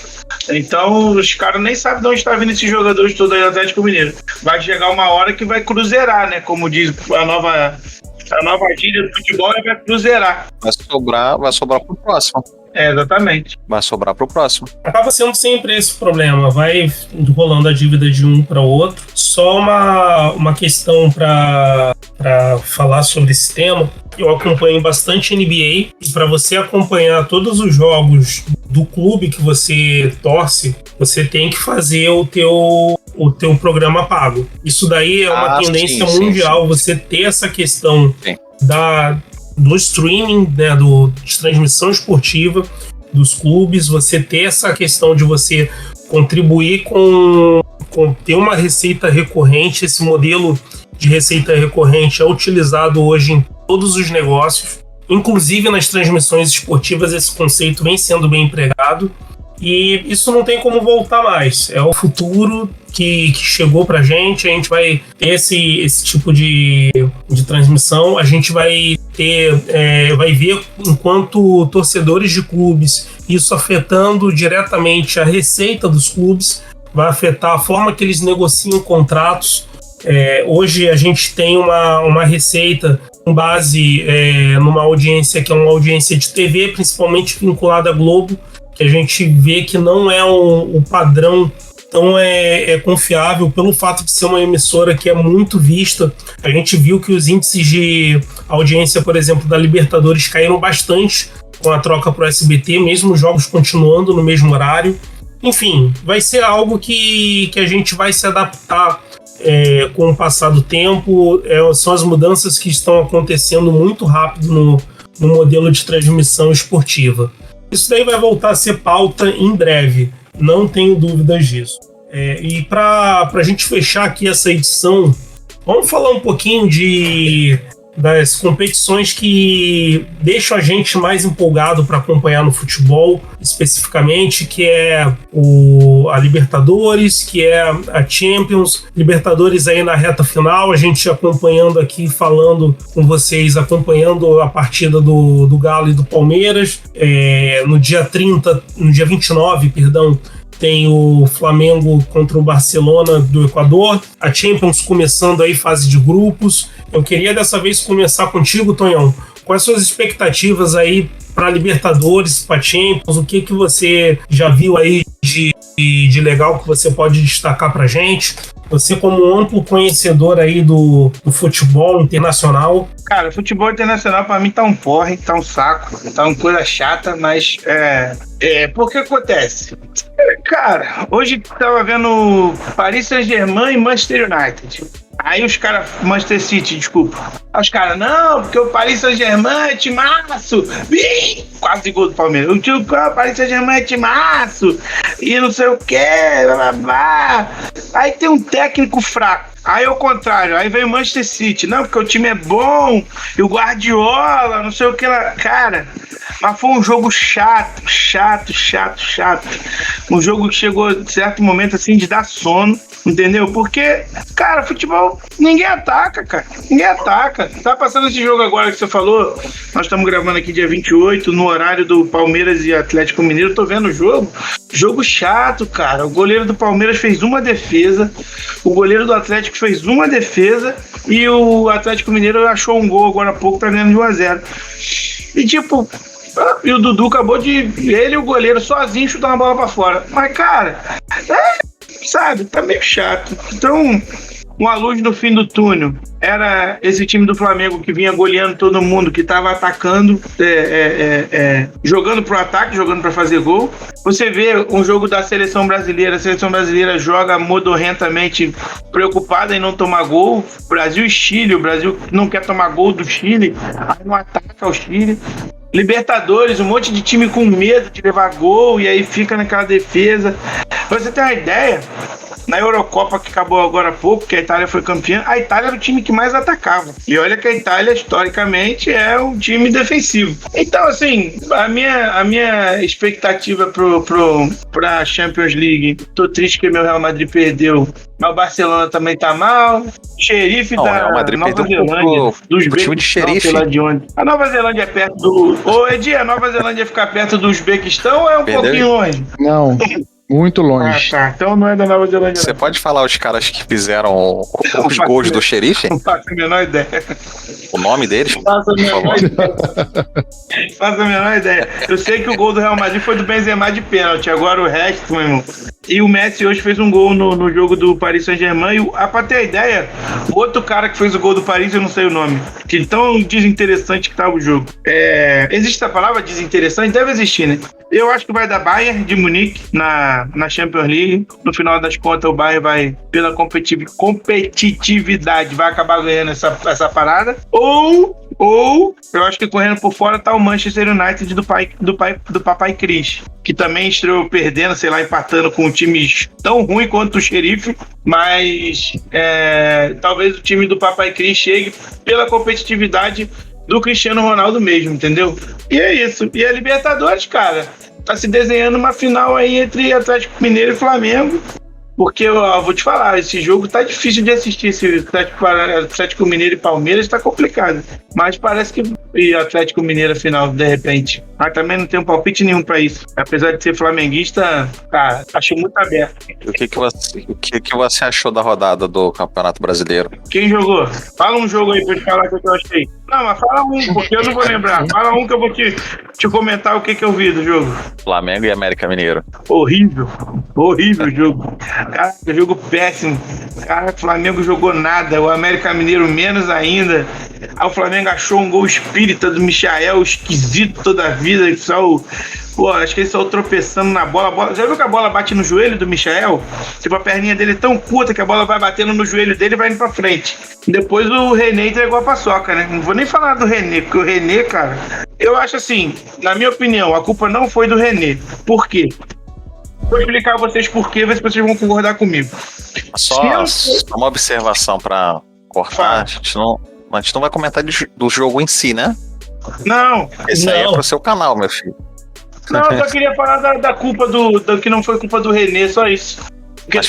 Então, os caras nem sabem de onde tá vindo esses jogadores todos aí do Atlético Mineiro. Vai chegar uma hora que vai cruzeirar, né? Como diz a nova gíria do futebol, vai cruzeirar. Vai sobrar pro próximo. Exatamente. Vai sobrar pro próximo. Acaba sendo sempre esse o problema, vai rolando a dívida de um para o outro. Só uma questão para falar sobre esse tema. Eu acompanho bastante NBA, e para você acompanhar todos os jogos do clube que você torce, você tem que fazer o teu o teu programa pago. Isso daí é uma tendência mundial, você ter essa questão do streaming, né, de transmissão esportiva dos clubes, você ter essa questão de você contribuir com ter uma receita recorrente. Esse modelo de receita recorrente é utilizado hoje em todos os negócios, inclusive nas transmissões esportivas esse conceito vem sendo bem empregado. E isso não tem como voltar mais. É o futuro que chegou pra gente. A gente vai ter esse tipo de transmissão. A gente vai vai ver, enquanto torcedores de clubes, isso afetando diretamente a receita dos clubes, vai afetar a forma que eles negociam contratos. Hoje a gente tem uma receita com base numa audiência que é uma audiência de TV, principalmente vinculada à Globo, que a gente vê que não é o padrão tão confiável pelo fato de ser uma emissora que é muito vista. A gente viu que os índices de audiência, por exemplo, da Libertadores caíram bastante com a troca para o SBT, mesmo os jogos continuando no mesmo horário. Enfim, vai ser algo que a gente vai se adaptar com o passar do tempo. São as mudanças que estão acontecendo muito rápido no modelo de transmissão esportiva. Isso daí vai voltar a ser pauta em breve, não tenho dúvidas disso. E para a gente fechar aqui essa edição, vamos falar um pouquinho das competições que deixam a gente mais empolgado para acompanhar no futebol, especificamente, que é a Libertadores, que é a Champions. Libertadores aí na reta final, a gente acompanhando aqui, falando com vocês, acompanhando a partida do Galo e do Palmeiras. No dia 29, tem o Flamengo contra o Barcelona do Equador. A Champions começando aí, fase de grupos. Eu queria dessa vez começar contigo, Tonhão. Quais suas expectativas aí para Libertadores, para Champions? O que você já viu aí de legal que você pode destacar pra gente? Você, como um amplo conhecedor aí do futebol internacional. Cara, o futebol internacional pra mim tá um porre, tá um saco, tá uma coisa chata, mas porque acontece? Cara, hoje tava vendo Paris Saint-Germain e Manchester United. Aí os caras, Manchester City, desculpa. Aí os caras, não, porque o Paris Saint-Germain é timaço. Quase gol do Palmeiras. O Paris Saint-Germain é timaço. E não sei o que, blá blá blá. Aí tem um técnico fraco. Aí é o contrário, aí vem o Manchester City. Não, porque o time é bom. E o Guardiola, não sei o que lá. Cara, mas foi um jogo chato. Um jogo que chegou em certo momento assim de dar sono. Entendeu? Porque, cara, futebol, ninguém ataca, cara. Ninguém ataca. Tá passando esse jogo agora que você falou. Nós estamos gravando aqui dia 28, no horário do Palmeiras e Atlético Mineiro. Tô vendo o jogo. Jogo chato, cara. O goleiro do Palmeiras fez uma defesa. O goleiro do Atlético fez uma defesa. E o Atlético Mineiro achou um gol agora há pouco, tá ganhando de 1-0. E tipo... E o Dudu acabou de... Ele e o goleiro sozinho chutar uma bola pra fora. Mas, cara... sabe, tá meio chato. Então, uma luz no fim do túnel era esse time do Flamengo que vinha goleando todo mundo, que tava atacando, jogando pro ataque, jogando pra fazer gol. Você vê um jogo da seleção brasileira, a seleção brasileira joga modorrentamente, preocupada em não tomar gol. Brasil e Chile, o Brasil não quer tomar gol do Chile, aí não ataca o Chile. Libertadores, um monte de time com medo de levar gol e aí fica naquela defesa. Pra você ter uma ideia, na Eurocopa que acabou agora há pouco, que a Itália foi campeã, a Itália era o time que mais atacava. E olha que a Itália, historicamente, é um time defensivo. Então, assim, a minha expectativa pra Champions League, tô triste que meu Real Madrid perdeu, mas o Barcelona também tá mal. Xerife da Real Madrid Nova Zelândia. Dos time de xerife. A Nova Zelândia é perto do... Ô, Edi, a Nova Zelândia fica perto do Uzbequistão ou é um pouquinho longe? Não, muito longe. Tá. Então não é da Nova Zelândia. Você pode falar os caras que fizeram os gols do xerife? Não faço a menor ideia. O nome deles? Faço a menor ideia. Eu sei que o gol do Real Madrid foi do Benzema de pênalti. Agora o resto, meu irmão. E o Messi hoje fez um gol no jogo do Paris Saint-Germain. Pra ter a ideia, o outro cara que fez o gol do Paris, eu não sei o nome. De tão desinteressante que tá o jogo. Existe a palavra desinteressante? Deve existir, né? Eu acho que vai dar Bayern de Munique na Champions League. No final das contas, o Bayern vai, pela competitividade, vai acabar ganhando essa parada. Ou eu acho que correndo por fora tá o Manchester United do Papai Cris, que também estreou perdendo, sei lá, empatando com times tão ruim quanto o Xerife, mas talvez o time do Papai Cris chegue pela competitividade do Cristiano Ronaldo mesmo, entendeu? E é isso. E a Libertadores, cara, tá se desenhando uma final aí entre Atlético Mineiro e Flamengo. Porque eu vou te falar, esse jogo tá difícil de assistir. Esse Atlético Mineiro e Palmeiras tá complicado. Mas parece que e Atlético Mineiro final, de repente. Mas também não tem um palpite nenhum pra isso. Apesar de ser flamenguista, cara, acho muito aberto. O que você achou da rodada do Campeonato Brasileiro? Quem jogou? Fala um jogo aí pra eu te falar o que eu achei. Não, mas fala um, porque eu não vou lembrar. Fala um que eu vou te comentar o que eu vi do jogo. Flamengo e América Mineiro. Horrível o jogo. Cara, jogo péssimo. Cara, o Flamengo jogou nada, o América Mineiro menos ainda. Aí o Flamengo achou um gol espírita do Michael, esquisito toda a vida. Acho que ele saiu tropeçando na bola. Já viu que a bola bate no joelho do Michael? Tipo, a perninha dele é tão curta que a bola vai batendo no joelho dele e vai indo pra frente. Depois o René entregou a paçoca, né? Não vou nem falar do René, porque o René, cara, eu acho assim, na minha opinião, a culpa não foi do René. Por quê? Vou explicar a vocês por quê, ver se vocês vão concordar comigo. Só uma observação pra cortar. A gente não vai comentar do jogo em si, né? Não. Esse aí é pro seu canal, meu filho. Não, eu só queria falar da culpa do que não foi culpa do René, só isso. Porque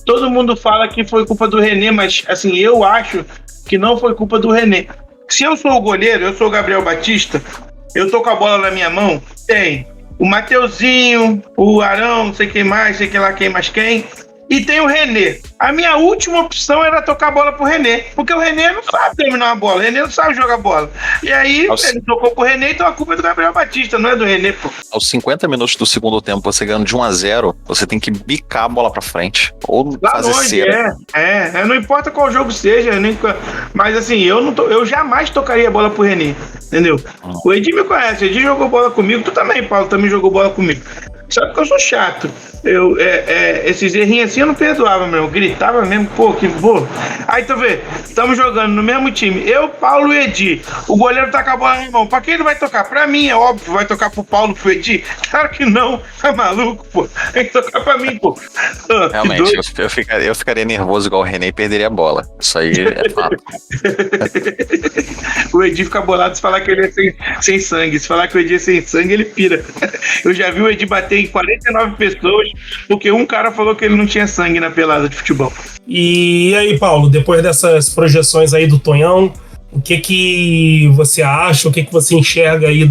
todo mundo fala que foi culpa do René, mas assim, eu acho que não foi culpa do René. Se eu sou o goleiro, eu sou o Gabriel Batista, eu tô com a bola na minha mão, tem o Mateuzinho, o Arão, não sei quem mais, sei que lá quem mais quem. E tem o René. A minha última opção era tocar a bola pro René. Porque o René não sabe terminar uma bola. O René não sabe jogar bola. E aí, ele tocou pro René, então a culpa é do Gabriel Batista, não é do René, pô. Aos 50 minutos do segundo tempo, você ganhando de 1-0, você tem que bicar a bola pra frente. Ou lá fazer longe, cera. Não importa qual jogo seja. Mas assim, eu jamais tocaria a bola pro René. Entendeu? O Edi me conhece. O Edi jogou bola comigo. Tu também, Paulo, também jogou bola comigo. Sabe que eu sou chato. Esses errinhos assim eu não perdoava mesmo. Eu gritava mesmo, Aí tu vê, estamos jogando no mesmo time. Eu, Paulo e Edi. O goleiro tá com a bola na mão. Pra quem ele vai tocar? Pra mim, é óbvio. Vai tocar pro Paulo, pro Edi? Claro que não. Tá maluco, pô. Tem que tocar pra mim, pô. Realmente, eu ficaria nervoso igual o René e perderia a bola. Isso aí é fato. O Edi fica bolado se falar que ele é sem sangue. Se falar que o Edi é sem sangue, ele pira. Eu já vi o Edi bater em 49 pessoas porque um cara falou que ele não tinha sangue na pelada de futebol. E aí, Paulo, depois dessas projeções aí do Tonhão, o que você acha, o que você enxerga aí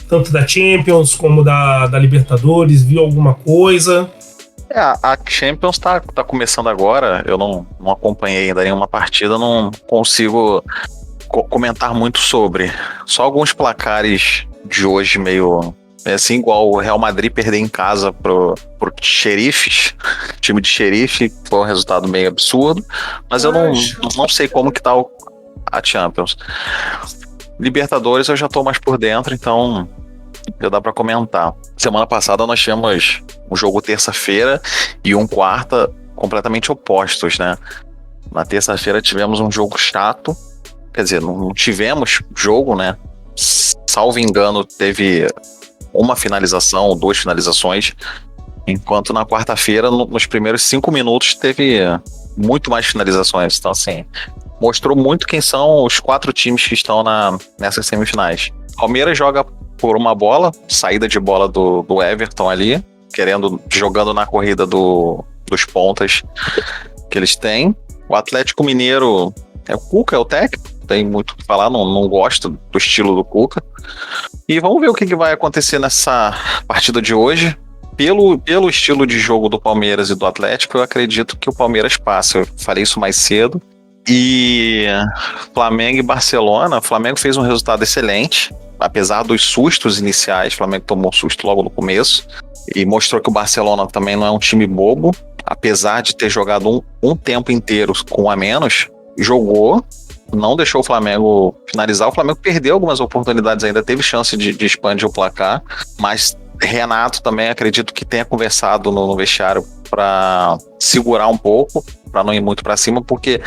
tanto da Champions como da Libertadores? Viu alguma coisa? A Champions tá começando agora. Eu não acompanhei ainda nenhuma partida, não consigo comentar muito sobre. Só alguns placares de hoje meio assim, igual o Real Madrid perder em casa pro Xerifes, time de Xerife, foi um resultado meio absurdo, mas eu não sei como que tá a Champions. Libertadores eu já tô mais por dentro, então já dá pra comentar. Semana passada nós tivemos um jogo terça-feira e um quarta completamente opostos, né? Na terça-feira tivemos um jogo chato, quer dizer, não tivemos jogo, né? Salvo engano, teve uma finalização, 2 finalizações, enquanto na quarta-feira, nos primeiros 5 minutos, teve muito mais finalizações. Então, assim, mostrou muito quem são os 4 times que estão nessas semifinais. Palmeiras joga por uma bola, saída de bola do Everton ali, jogando na corrida dos pontas que eles têm. O Atlético Mineiro, o Cuca é o técnico, tem muito o que falar, não gosto do estilo do Cuca. E vamos ver o que vai acontecer nessa partida de hoje. Pelo estilo de jogo do Palmeiras e do Atlético, eu acredito que o Palmeiras passa. Eu falei isso mais cedo. E Flamengo e Barcelona, o Flamengo fez um resultado excelente, apesar dos sustos iniciais. O Flamengo tomou um susto logo no começo e mostrou que o Barcelona também não é um time bobo, apesar de ter jogado um tempo inteiro com um a menos, jogou não deixou o Flamengo finalizar. O Flamengo perdeu algumas oportunidades ainda, teve chance de expandir o placar, mas Renato também acredito que tenha conversado no vestiário para segurar um pouco, para não ir muito para cima, porque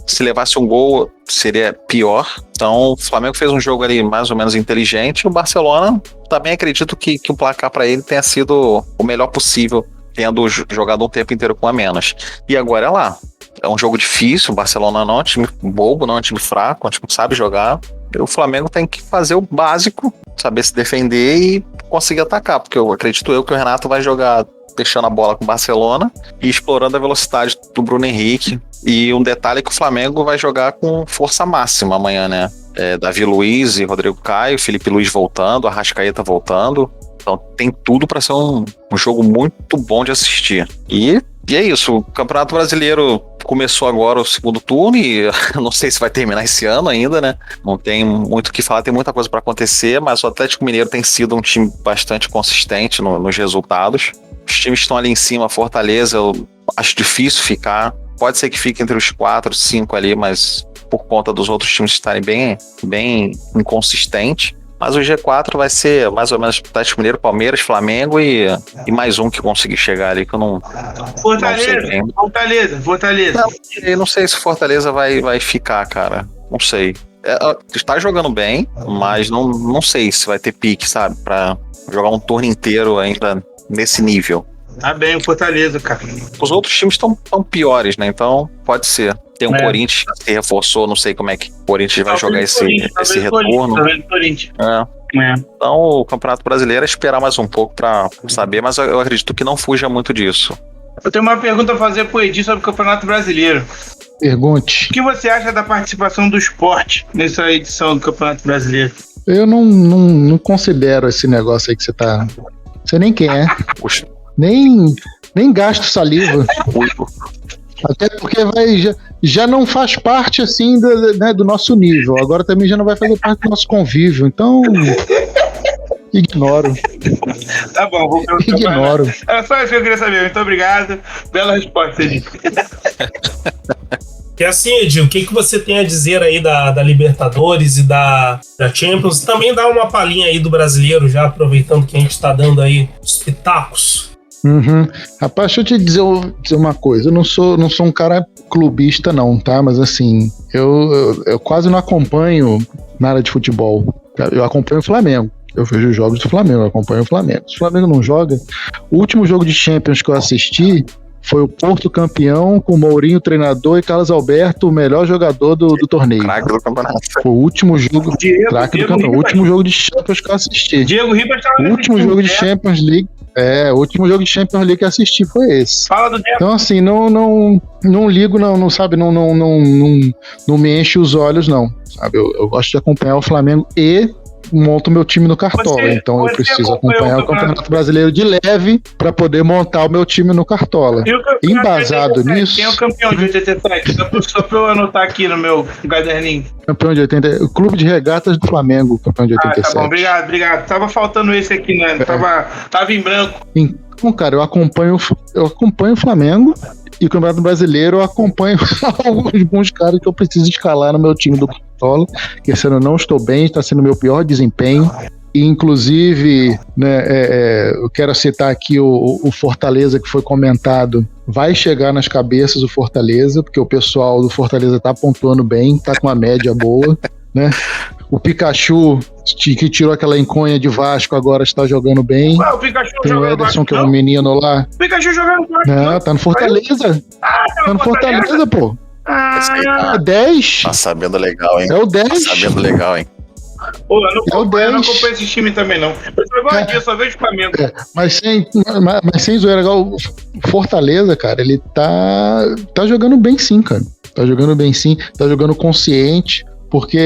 se levasse um gol seria pior. Então o Flamengo fez um jogo ali mais ou menos inteligente. O Barcelona também acredito que o placar para ele tenha sido o melhor possível, tendo jogado um tempo inteiro com a menos. E agora é lá. É um jogo difícil, o Barcelona não é um time bobo, não é um time fraco, é um time que sabe jogar. O Flamengo tem que fazer o básico, saber se defender e conseguir atacar, porque eu acredito que o Renato vai jogar deixando a bola com o Barcelona e explorando a velocidade do Bruno Henrique. E um detalhe é que o Flamengo vai jogar com força máxima amanhã, né? Davi Luiz e Rodrigo Caio, Felipe Luiz voltando, Arrascaeta voltando. Então tem tudo para ser um jogo muito bom de assistir. E é isso, o Campeonato Brasileiro começou agora o segundo turno e não sei se vai terminar esse ano ainda, né? Não tem muito o que falar, tem muita coisa para acontecer, mas o Atlético Mineiro tem sido um time bastante consistente nos resultados. Os times estão ali em cima, Fortaleza, eu acho difícil ficar. Pode ser que fique entre os 4, 5 ali, mas por conta dos outros times estarem bem inconsistentes. Mas o G4 vai ser mais ou menos Atlético Mineiro, Palmeiras, Flamengo e mais um que conseguir chegar ali, que eu não sei. Fortaleza. Não sei se Fortaleza vai ficar, cara. Não sei. Está jogando bem, mas não sei se vai ter pique, sabe? Pra jogar um turno inteiro ainda nesse nível. Tá bem, o Fortaleza, cara. Os outros times estão piores, né? Então, pode ser. Tem um Corinthians que se reforçou, não sei como é que o Corinthians vai jogar esse retorno. Então, o Campeonato Brasileiro é esperar mais um pouco pra saber, mas eu acredito que não fuja muito disso. Eu tenho uma pergunta a fazer pro Edi sobre o Campeonato Brasileiro. Pergunte. O que você acha da participação do esporte nessa edição do Campeonato Brasileiro? Eu não considero esse negócio aí que você tá... Você nem quem é. Puxa. Nem gasto saliva. Até porque já não faz parte assim do nosso nível. Agora também já não vai fazer parte do nosso convívio. Então, ignoro. Tá bom, vou perguntar. Ignoro. Era só isso que eu queria saber. Muito obrigado. Bela resposta, Edi. E assim, Edi, o que você tem a dizer aí da Libertadores e da Champions? Também dá uma palhinha aí do brasileiro, já aproveitando que a gente tá dando aí os pitacos. Uhum. Rapaz, deixa eu te dizer uma coisa. Eu não sou um cara clubista, não, tá? Mas assim, eu quase não acompanho nada de futebol. Eu acompanho o Flamengo. Eu vejo os jogos do Flamengo, eu acompanho o Flamengo. Se o Flamengo não joga, o último jogo de Champions que eu assisti foi o Porto campeão, com o Mourinho treinador e Carlos Alberto o melhor jogador do torneio. Craque do campeonato. Foi o último jogo, craque do campeonato. O último jogo de Champions que eu assisti. Diego Ribas estava o último jogo de Champions League. O último jogo de Champions League que eu assisti foi esse. Fala do Diego. Então, assim, não ligo, não sabe, não me enche os olhos, não. Sabe, eu gosto de acompanhar o Flamengo e monto meu time no Cartola. Então eu preciso acompanhar o Campeonato Brasileiro de leve para poder montar o meu time no Cartola. Embasado nisso. Quem é o campeão de 87? Só para eu anotar aqui no meu caderninho. Campeão de 80, o Clube de Regatas do Flamengo, campeão de 87. Tá bom, obrigado. Tava faltando esse aqui, né? Tava em branco. Então, cara, eu acompanho o Flamengo e o Campeonato Brasileiro eu acompanho alguns caras que eu preciso escalar no meu time do Cartola, que esse ano eu não estou bem, está sendo o meu pior desempenho. E, inclusive, né, eu quero citar aqui o Fortaleza, que foi comentado, vai chegar nas cabeças o Fortaleza, porque o pessoal do Fortaleza está pontuando bem, está com uma média boa, né? O Pikachu, que tirou aquela enconha de Vasco, agora está jogando bem. Ué, o Pikachu tem o Ederson, que é um menino lá. O Pikachu jogando Vasco. Não, tá no Fortaleza. Tá no Fortaleza, pô. É 10. Tá sabendo legal, hein? É o 10. Tá sabendo legal, hein? Pô, eu não acompanho esse time também, não. Eu só vejo o Flamengo. Mas sem zoeira, o Fortaleza, cara, ele tá jogando bem sim, cara. Tá jogando bem sim, tá jogando consciente, porque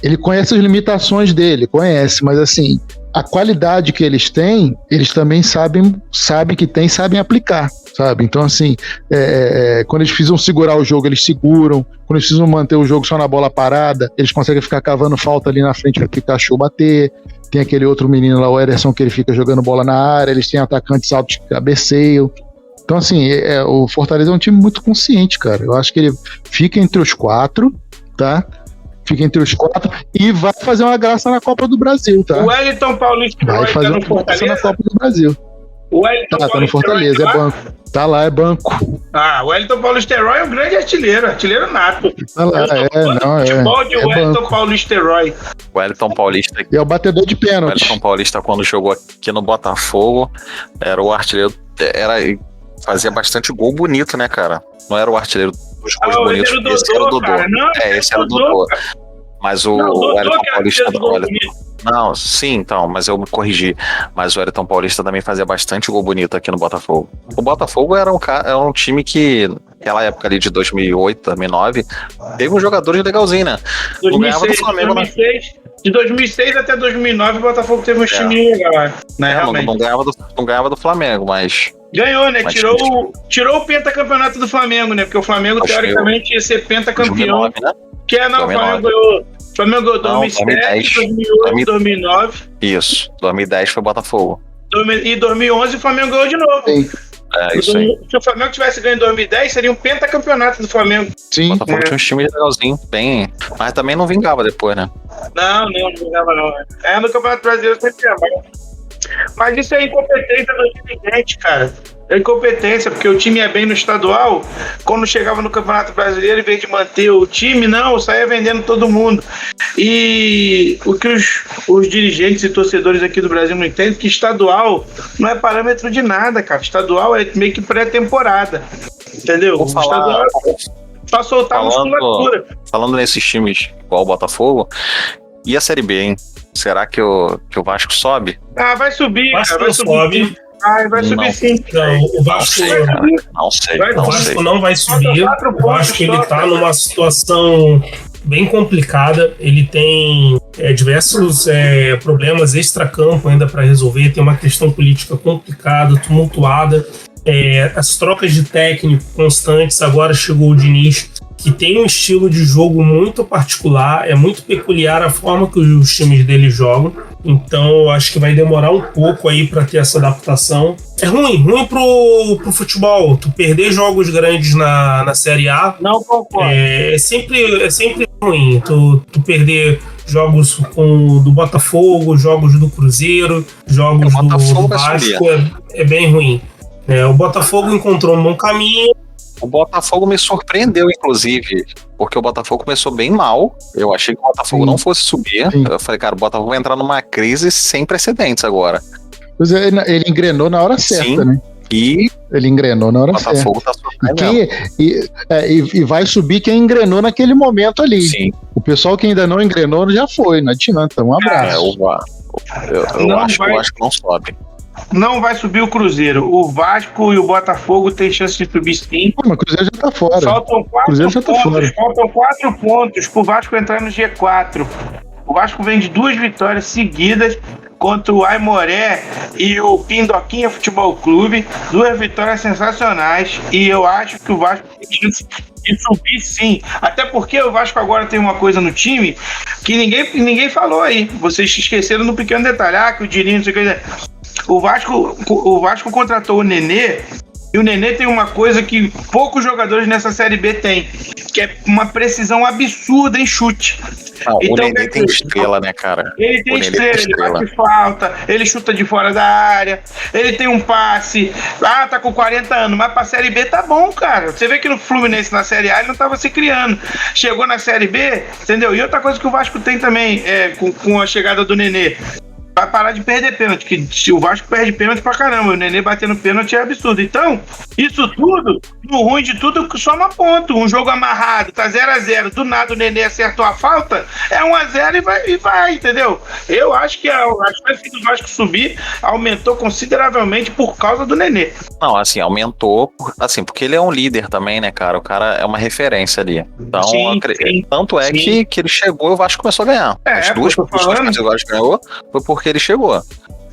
ele conhece as limitações dele, mas assim, a qualidade que eles têm, eles também sabem que tem, sabem aplicar, sabe? Então, assim, quando eles precisam segurar o jogo, eles seguram. Quando eles precisam manter o jogo só na bola parada, eles conseguem ficar cavando falta ali na frente para o Pikachu bater. Tem aquele outro menino lá, o Ederson, que ele fica jogando bola na área. Eles têm atacantes altos que cabeceiam. Então, assim, o Fortaleza é um time muito consciente, cara. Eu acho que ele fica entre os 4, tá? Fica entre os 4 e vai fazer uma graça na Copa do Brasil, tá? O Wellington Paulista vai fazer uma graça na Copa do Brasil. O Wellington tá no Fortaleza, é banco. Tá lá, é banco. O Wellington Paulisteroy é um grande artilheiro nato. Tá lá, futebol de Wellington Paulisteroy. O Wellington Paulista. E é o batedor de pênalti. O Wellington Paulista, quando jogou aqui no Botafogo, era o artilheiro. Fazia bastante gol bonito, né, cara? Não era o artilheiro dos gols bonitos. Esse era o Dodô. Esse era o Dodô. Mas o Wellington Paulista. Não, sim, então, mas eu me corrigi. Mas o Wellington Paulista também fazia bastante gol bonito aqui no Botafogo. O Botafogo era um time que, naquela época ali de 2008, 2009, teve um jogador legalzinho, né? 2006, ganhava do Flamengo, de 2006 até 2009, o Botafogo teve um time legal, né? Não ganhava do Flamengo, mas... Ganhou, né? Tirou o pentacampeonato do Flamengo, né? Porque o Flamengo, teoricamente, ia ser pentacampeão. 2009, né? O Flamengo ganhou. O Flamengo ganhou 2007, 2008, 2009. Isso, 2010 foi o Botafogo. E 2011 o Flamengo ganhou de novo. Sim. Isso aí. Se o Flamengo tivesse ganho em 2010, seria um pentacampeonato do Flamengo. Sim. O Botafogo tinha um time legalzinho, bem... Mas também não vingava depois, né? Não vingava não. No Campeonato Brasileiro sempre vingava. Mas isso é incompetência do dirigente, cara. É incompetência, porque o time ia bem no estadual, quando chegava no Campeonato Brasileiro, em vez de manter o time, saía vendendo todo mundo. E o que os dirigentes e torcedores aqui do Brasil não entendem, que estadual não é parâmetro de nada, cara. Estadual é meio que pré-temporada, entendeu? Estadual é pra soltar a musculatura. Falando nesses times igual o Botafogo, e a Série B, hein? Será que o Vasco sobe? Vai subir, Vasco cara. Vai subir. Vai subir sim. Não, o Vasco não sei. O Vasco não vai subir. O Vasco ele tá numa situação bem complicada. Ele tem diversos problemas extracampo ainda para resolver. Tem uma questão política complicada, tumultuada. As trocas de técnico constantes. Agora chegou o Diniz, que tem um estilo de jogo muito particular, é muito peculiar a forma que os times dele jogam, então eu acho que vai demorar um pouco aí para ter essa adaptação. É ruim pro futebol, tu perder jogos grandes na Série A, não concordo. É sempre ruim, tu perder jogos do Botafogo, jogos do Cruzeiro, jogos do Vasco, é bem ruim. O Botafogo encontrou um bom caminho. O Botafogo me surpreendeu, inclusive, porque o Botafogo começou bem mal. Eu achei que o Botafogo não fosse subir. Sim. Eu falei, cara, o Botafogo vai entrar numa crise sem precedentes agora. Pois é, ele engrenou na hora certa, né? Ele engrenou na hora certa. O Botafogo tá surpreendendo. E vai subir quem engrenou naquele momento ali. Sim. O pessoal que ainda não engrenou já foi, não adianta. Um abraço. Eu acho que o Vasco não sobe. Não vai subir o Cruzeiro. O Vasco e o Botafogo têm chance de subir sim. Mas o Cruzeiro já tá fora. Faltam 4 pontos pro Vasco entrar no G4. O Vasco vem de 2 vitórias seguidas contra o Aimoré e o Pindoquinha Futebol Clube. 2 vitórias sensacionais. E eu acho que o Vasco tem chance de subir sim. Até porque o Vasco agora tem uma coisa no time que ninguém falou aí. Vocês esqueceram no pequeno detalhe. Que o Dirinho, não sei o que. O Vasco contratou o Nenê, e o Nenê tem uma coisa que poucos jogadores nessa Série B têm, que é uma precisão absurda em chute. Então, o Nenê tem estrela, né, cara? Ele tem estrela, ele bate falta, ele chuta de fora da área, ele tem um passe. Tá com 40 anos, mas pra Série B tá bom, cara. Você vê que no Fluminense, na Série A, ele não tava se criando. Chegou na Série B, entendeu? E outra coisa que o Vasco tem também, com a chegada do Nenê, vai parar de perder pênalti, que se o Vasco perde pênalti pra caramba, o Nenê batendo pênalti é absurdo. Então, isso tudo, no ruim de tudo, soma ponto. Um jogo amarrado, tá 0-0, do nada o Nenê acertou a falta, é 1-0 e vai, entendeu? Eu acho que a chance do Vasco subir aumentou consideravelmente por causa do Nenê. Não, assim, aumentou, assim, porque ele é um líder também, né, cara? O cara é uma referência ali. Então, sim. Tanto é que ele chegou e o Vasco começou a ganhar. As duas posições que o Vasco ganhou foi porque ele chegou.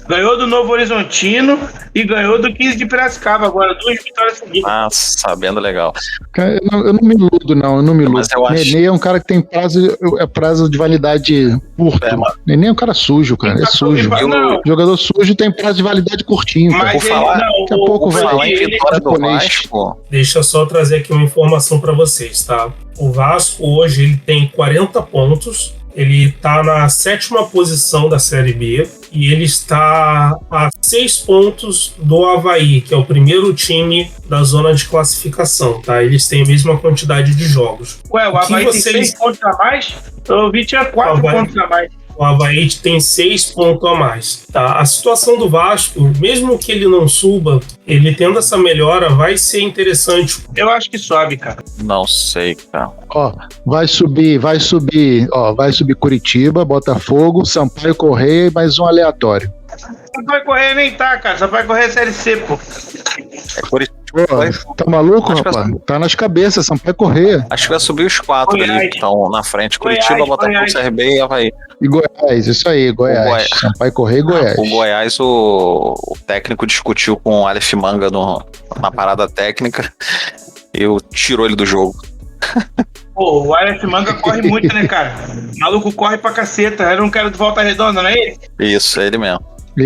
Ganhou do Novo Horizontino e ganhou do 15 de Piracicaba agora, 2 vitórias seguidas. Ah, sabendo legal. Cara, eu não me iludo, não. Eu não me iludo. Mas eu acho- Nenê é um cara que tem prazo de validade curto. É, mas- Nenê é um cara sujo, cara. É sujo. Não, Jogador sujo tem prazo de validade curtinho, cara. mas Por falar- daqui a pouco vai Falar em ele- vitória do japonês. Vasco, Deixa eu só trazer aqui uma informação para vocês, tá? O Vasco hoje ele tem 40 pontos, ele tá na 7ª posição da Série B e ele está a 6 pontos do Avaí, que é o primeiro time da zona de classificação, tá? Eles têm a mesma quantidade de jogos. Ué, o O que Avaí tem vocês- 6 pontos a mais? Eu vi que tinha 4 Avaí- pontos a mais. O Avaí tem 6 pontos a mais. Tá? A situação do Vasco, mesmo que ele não suba, ele tendo essa melhora, vai ser interessante. Eu acho que sobe, cara. não sei, cara. Ó, vai subir Curitiba, Botafogo, Sampaio Correia e mais um aleatório. Sampaio Correia nem tá, cara. Sampaio Correia é Série C, pô. É Curitiba. Pô, tá maluco, Acho que rapaz? Tá nas cabeças, Sampaio Correia Acho que vai subir os 4 ali Goiás. que estão na frente. Goiás, Curitiba, Botafogo, Goiás. CRB e Avaí. e Goiás, isso aí, Goiás. Goiás. Sampaio Correia e Goiás. O Goiás, o técnico discutiu com o Aleph Manga na parada técnica e tirou ele do jogo. Pô, o Aleph Manga corre muito, né, cara? O maluco corre pra caceta. Era um cara de Volta Redonda, não é ele? Isso, é ele mesmo.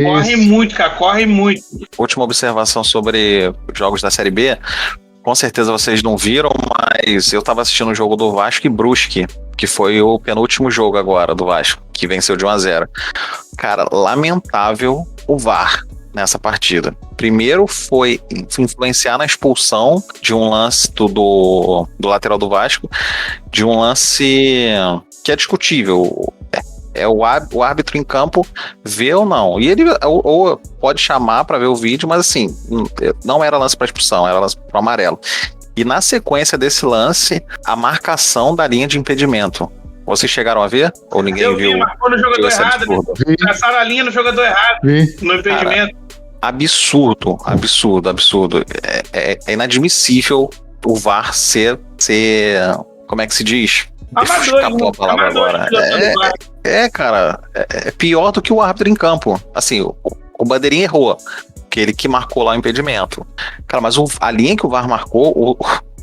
Corre Isso. muito, cara. Corre muito. Última observação sobre os jogos da Série B. Com certeza vocês não viram, mas eu tava assistindo o jogo do Vasco e Brusque, que foi o penúltimo jogo agora do Vasco, que venceu de 1-0. Cara, lamentável o VAR nessa partida. Primeiro foi influenciar na expulsão de um lance do lateral do Vasco, de um lance que é discutível. É o árbitro em campo vê ou não. E ele ou pode chamar para ver o vídeo, mas assim, não era lance para expulsão, era lance para amarelo. E na sequência desse lance, a marcação da linha de impedimento. Vocês chegaram a ver? Ou ninguém Eu vi, viu? marcou no viu jogador essa errado, né? absurda? Vi, Traçaram a linha no jogador errado, vi. no impedimento. Absurdo. É inadmissível o VAR ser. Como é que se diz? Amador, Escapou a palavra agora. Cara, é pior do que o árbitro em campo. Assim, o Bandeirinha errou, que ele que marcou lá o impedimento. Cara, mas a linha que o VAR marcou,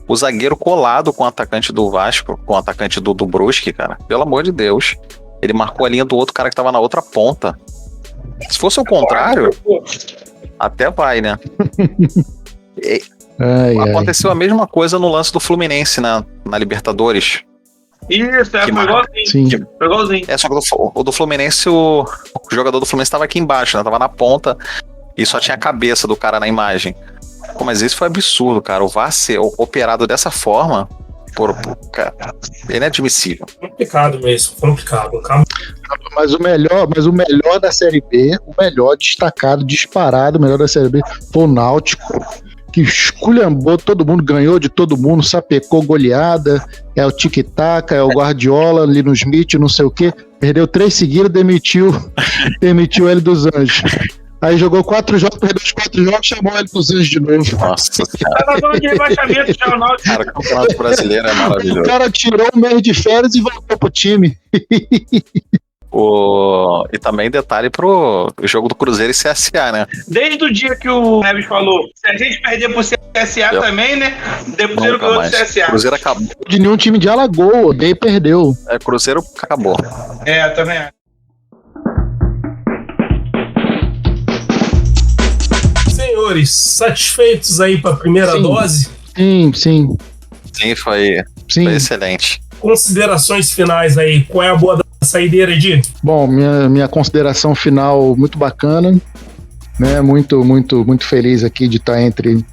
o zagueiro colado com o atacante do Vasco, com o atacante do Brusque, cara, pelo amor de Deus, ele marcou a linha do outro cara que tava na outra ponta. Se fosse o contrário, até vai, né? Ai, ai. Aconteceu a mesma coisa no lance do Fluminense na Libertadores. Isso, Que foi igualzinho. Sim. Foi igualzinho. Só que o do Fluminense, o jogador do Fluminense estava aqui embaixo, né? Tava na ponta e só tinha a cabeça do cara na imagem. Pô, mas isso foi absurdo, cara. O VAR ser operado dessa forma, cara, é inadmissível. Complicado mesmo, complicado. Mas o melhor da Série B, o melhor destacado, disparado, o melhor da Série B foi o Náutico, que esculhambou todo mundo, ganhou de todo mundo, sapecou goleada, é o tic-tac, é o Guardiola ali no Smith, não sei o quê, perdeu 3 seguidas, demitiu ele dos Anjos. Aí jogou 4 jogos, perdeu os 4 jogos, chamou ele dos Anjos de novo. Nossa, cara, Tá na zona de rebaixamento já o Náutico. o Campeonato Brasileiro é O maravilhoso. cara tirou um mês de férias e voltou pro time. E também detalhe pro jogo do Cruzeiro e CSA, né? Desde o dia que o Neves falou, se a gente perder pro CSA também, né? Depois ele Nunca ganhou do mais. CSA. Cruzeiro acabou. De nenhum time de Alagoas, daí perdeu. Cruzeiro acabou. É, também acho. Senhores, satisfeitos aí para a primeira Sim. dose? Sim. Sim, foi excelente. Considerações finais aí. Qual é a boa da saideira, Edi? Bom, minha consideração final muito bacana, né? Muito feliz aqui de estar entre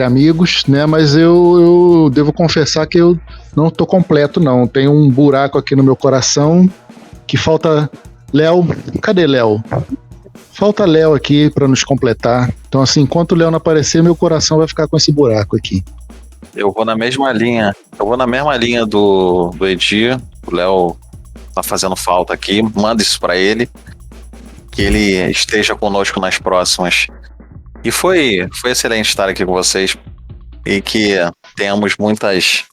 amigos, né? Mas eu devo confessar que eu não tô completo, não. Tem um buraco aqui no meu coração que falta Léo. Cadê Léo? Falta Léo aqui para nos completar. Então, assim, enquanto o Léo não aparecer, meu coração vai ficar com esse buraco aqui. Eu vou na mesma linha. Do Edi. O Léo tá fazendo falta aqui. Manda isso pra ele. Que ele esteja conosco nas próximas. E foi excelente estar aqui com vocês. E que tenhamos muitas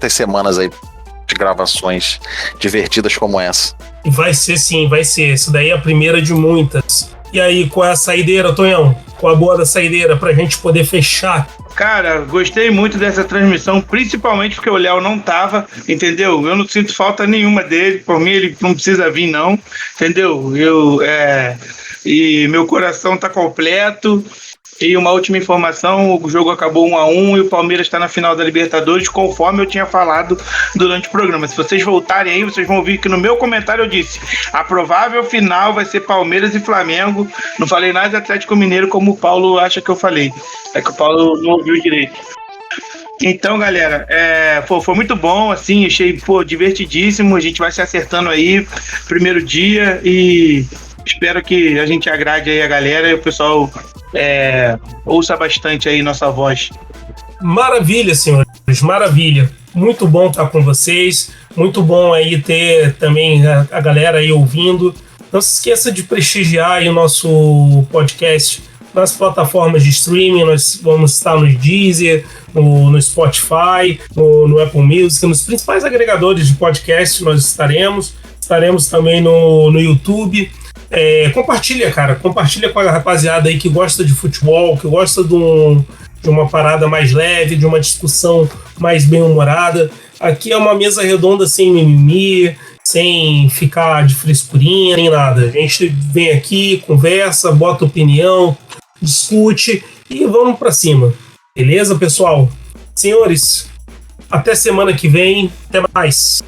semanas aí de gravações divertidas como essa. Vai ser sim, vai ser. Isso daí é a primeira de muitas. E aí, qual é a saideira, Tonhão? Qual a boa da saideira pra gente poder fechar? Cara, gostei muito dessa transmissão, principalmente porque o Léo não tava, entendeu? Eu não sinto falta nenhuma dele, por mim ele não precisa vir não, entendeu? E meu coração tá completo. E uma última informação, o jogo acabou 1-1 e o Palmeiras está na final da Libertadores, conforme eu tinha falado durante o programa. Se vocês voltarem aí, vocês vão ver que no meu comentário eu disse: a provável final vai ser Palmeiras e Flamengo. Não falei nada de Atlético Mineiro como o Paulo acha que eu falei. É que o Paulo não ouviu direito. Então, galera, foi muito bom, assim, achei, divertidíssimo. A gente vai se acertando aí, primeiro dia, e espero que a gente agrade aí a galera e o pessoal ouça bastante aí nossa voz. Maravilha, senhores, maravilha. Muito bom estar com vocês, muito bom aí ter também a galera aí ouvindo. Não se esqueça de prestigiar aí o nosso podcast nas plataformas de streaming. Nós vamos estar no Deezer, no Spotify, no Apple Music, nos principais agregadores de podcast nós estaremos também no YouTube. Compartilha, cara, compartilha com a rapaziada aí que gosta de futebol, que gosta de uma parada mais leve, de uma discussão mais bem-humorada. Aqui é uma mesa redonda sem mimimi, sem ficar de frescurinha, nem nada. A gente vem aqui, conversa, bota opinião, discute e vamos pra cima. Beleza, pessoal? Senhores, até semana que vem. Até mais.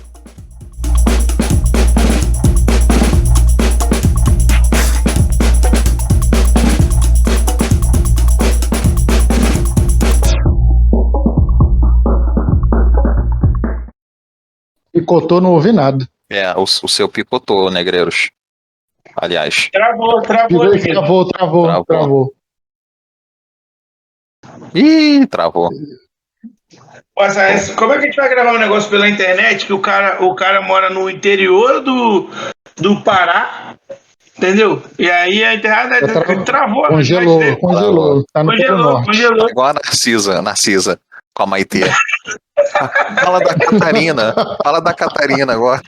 Picotou, não ouvi nada. O seu picotou, negreiros. Aliás. Travou. Travou. Ih, travou. Mas como é que a gente vai gravar um negócio pela internet que o cara mora no interior do Pará, entendeu? E aí a internet travou. Congelou. Tá no Polo Norte. Congelou. Igual a Narcisa com a Maitê. Fala da Catarina agora.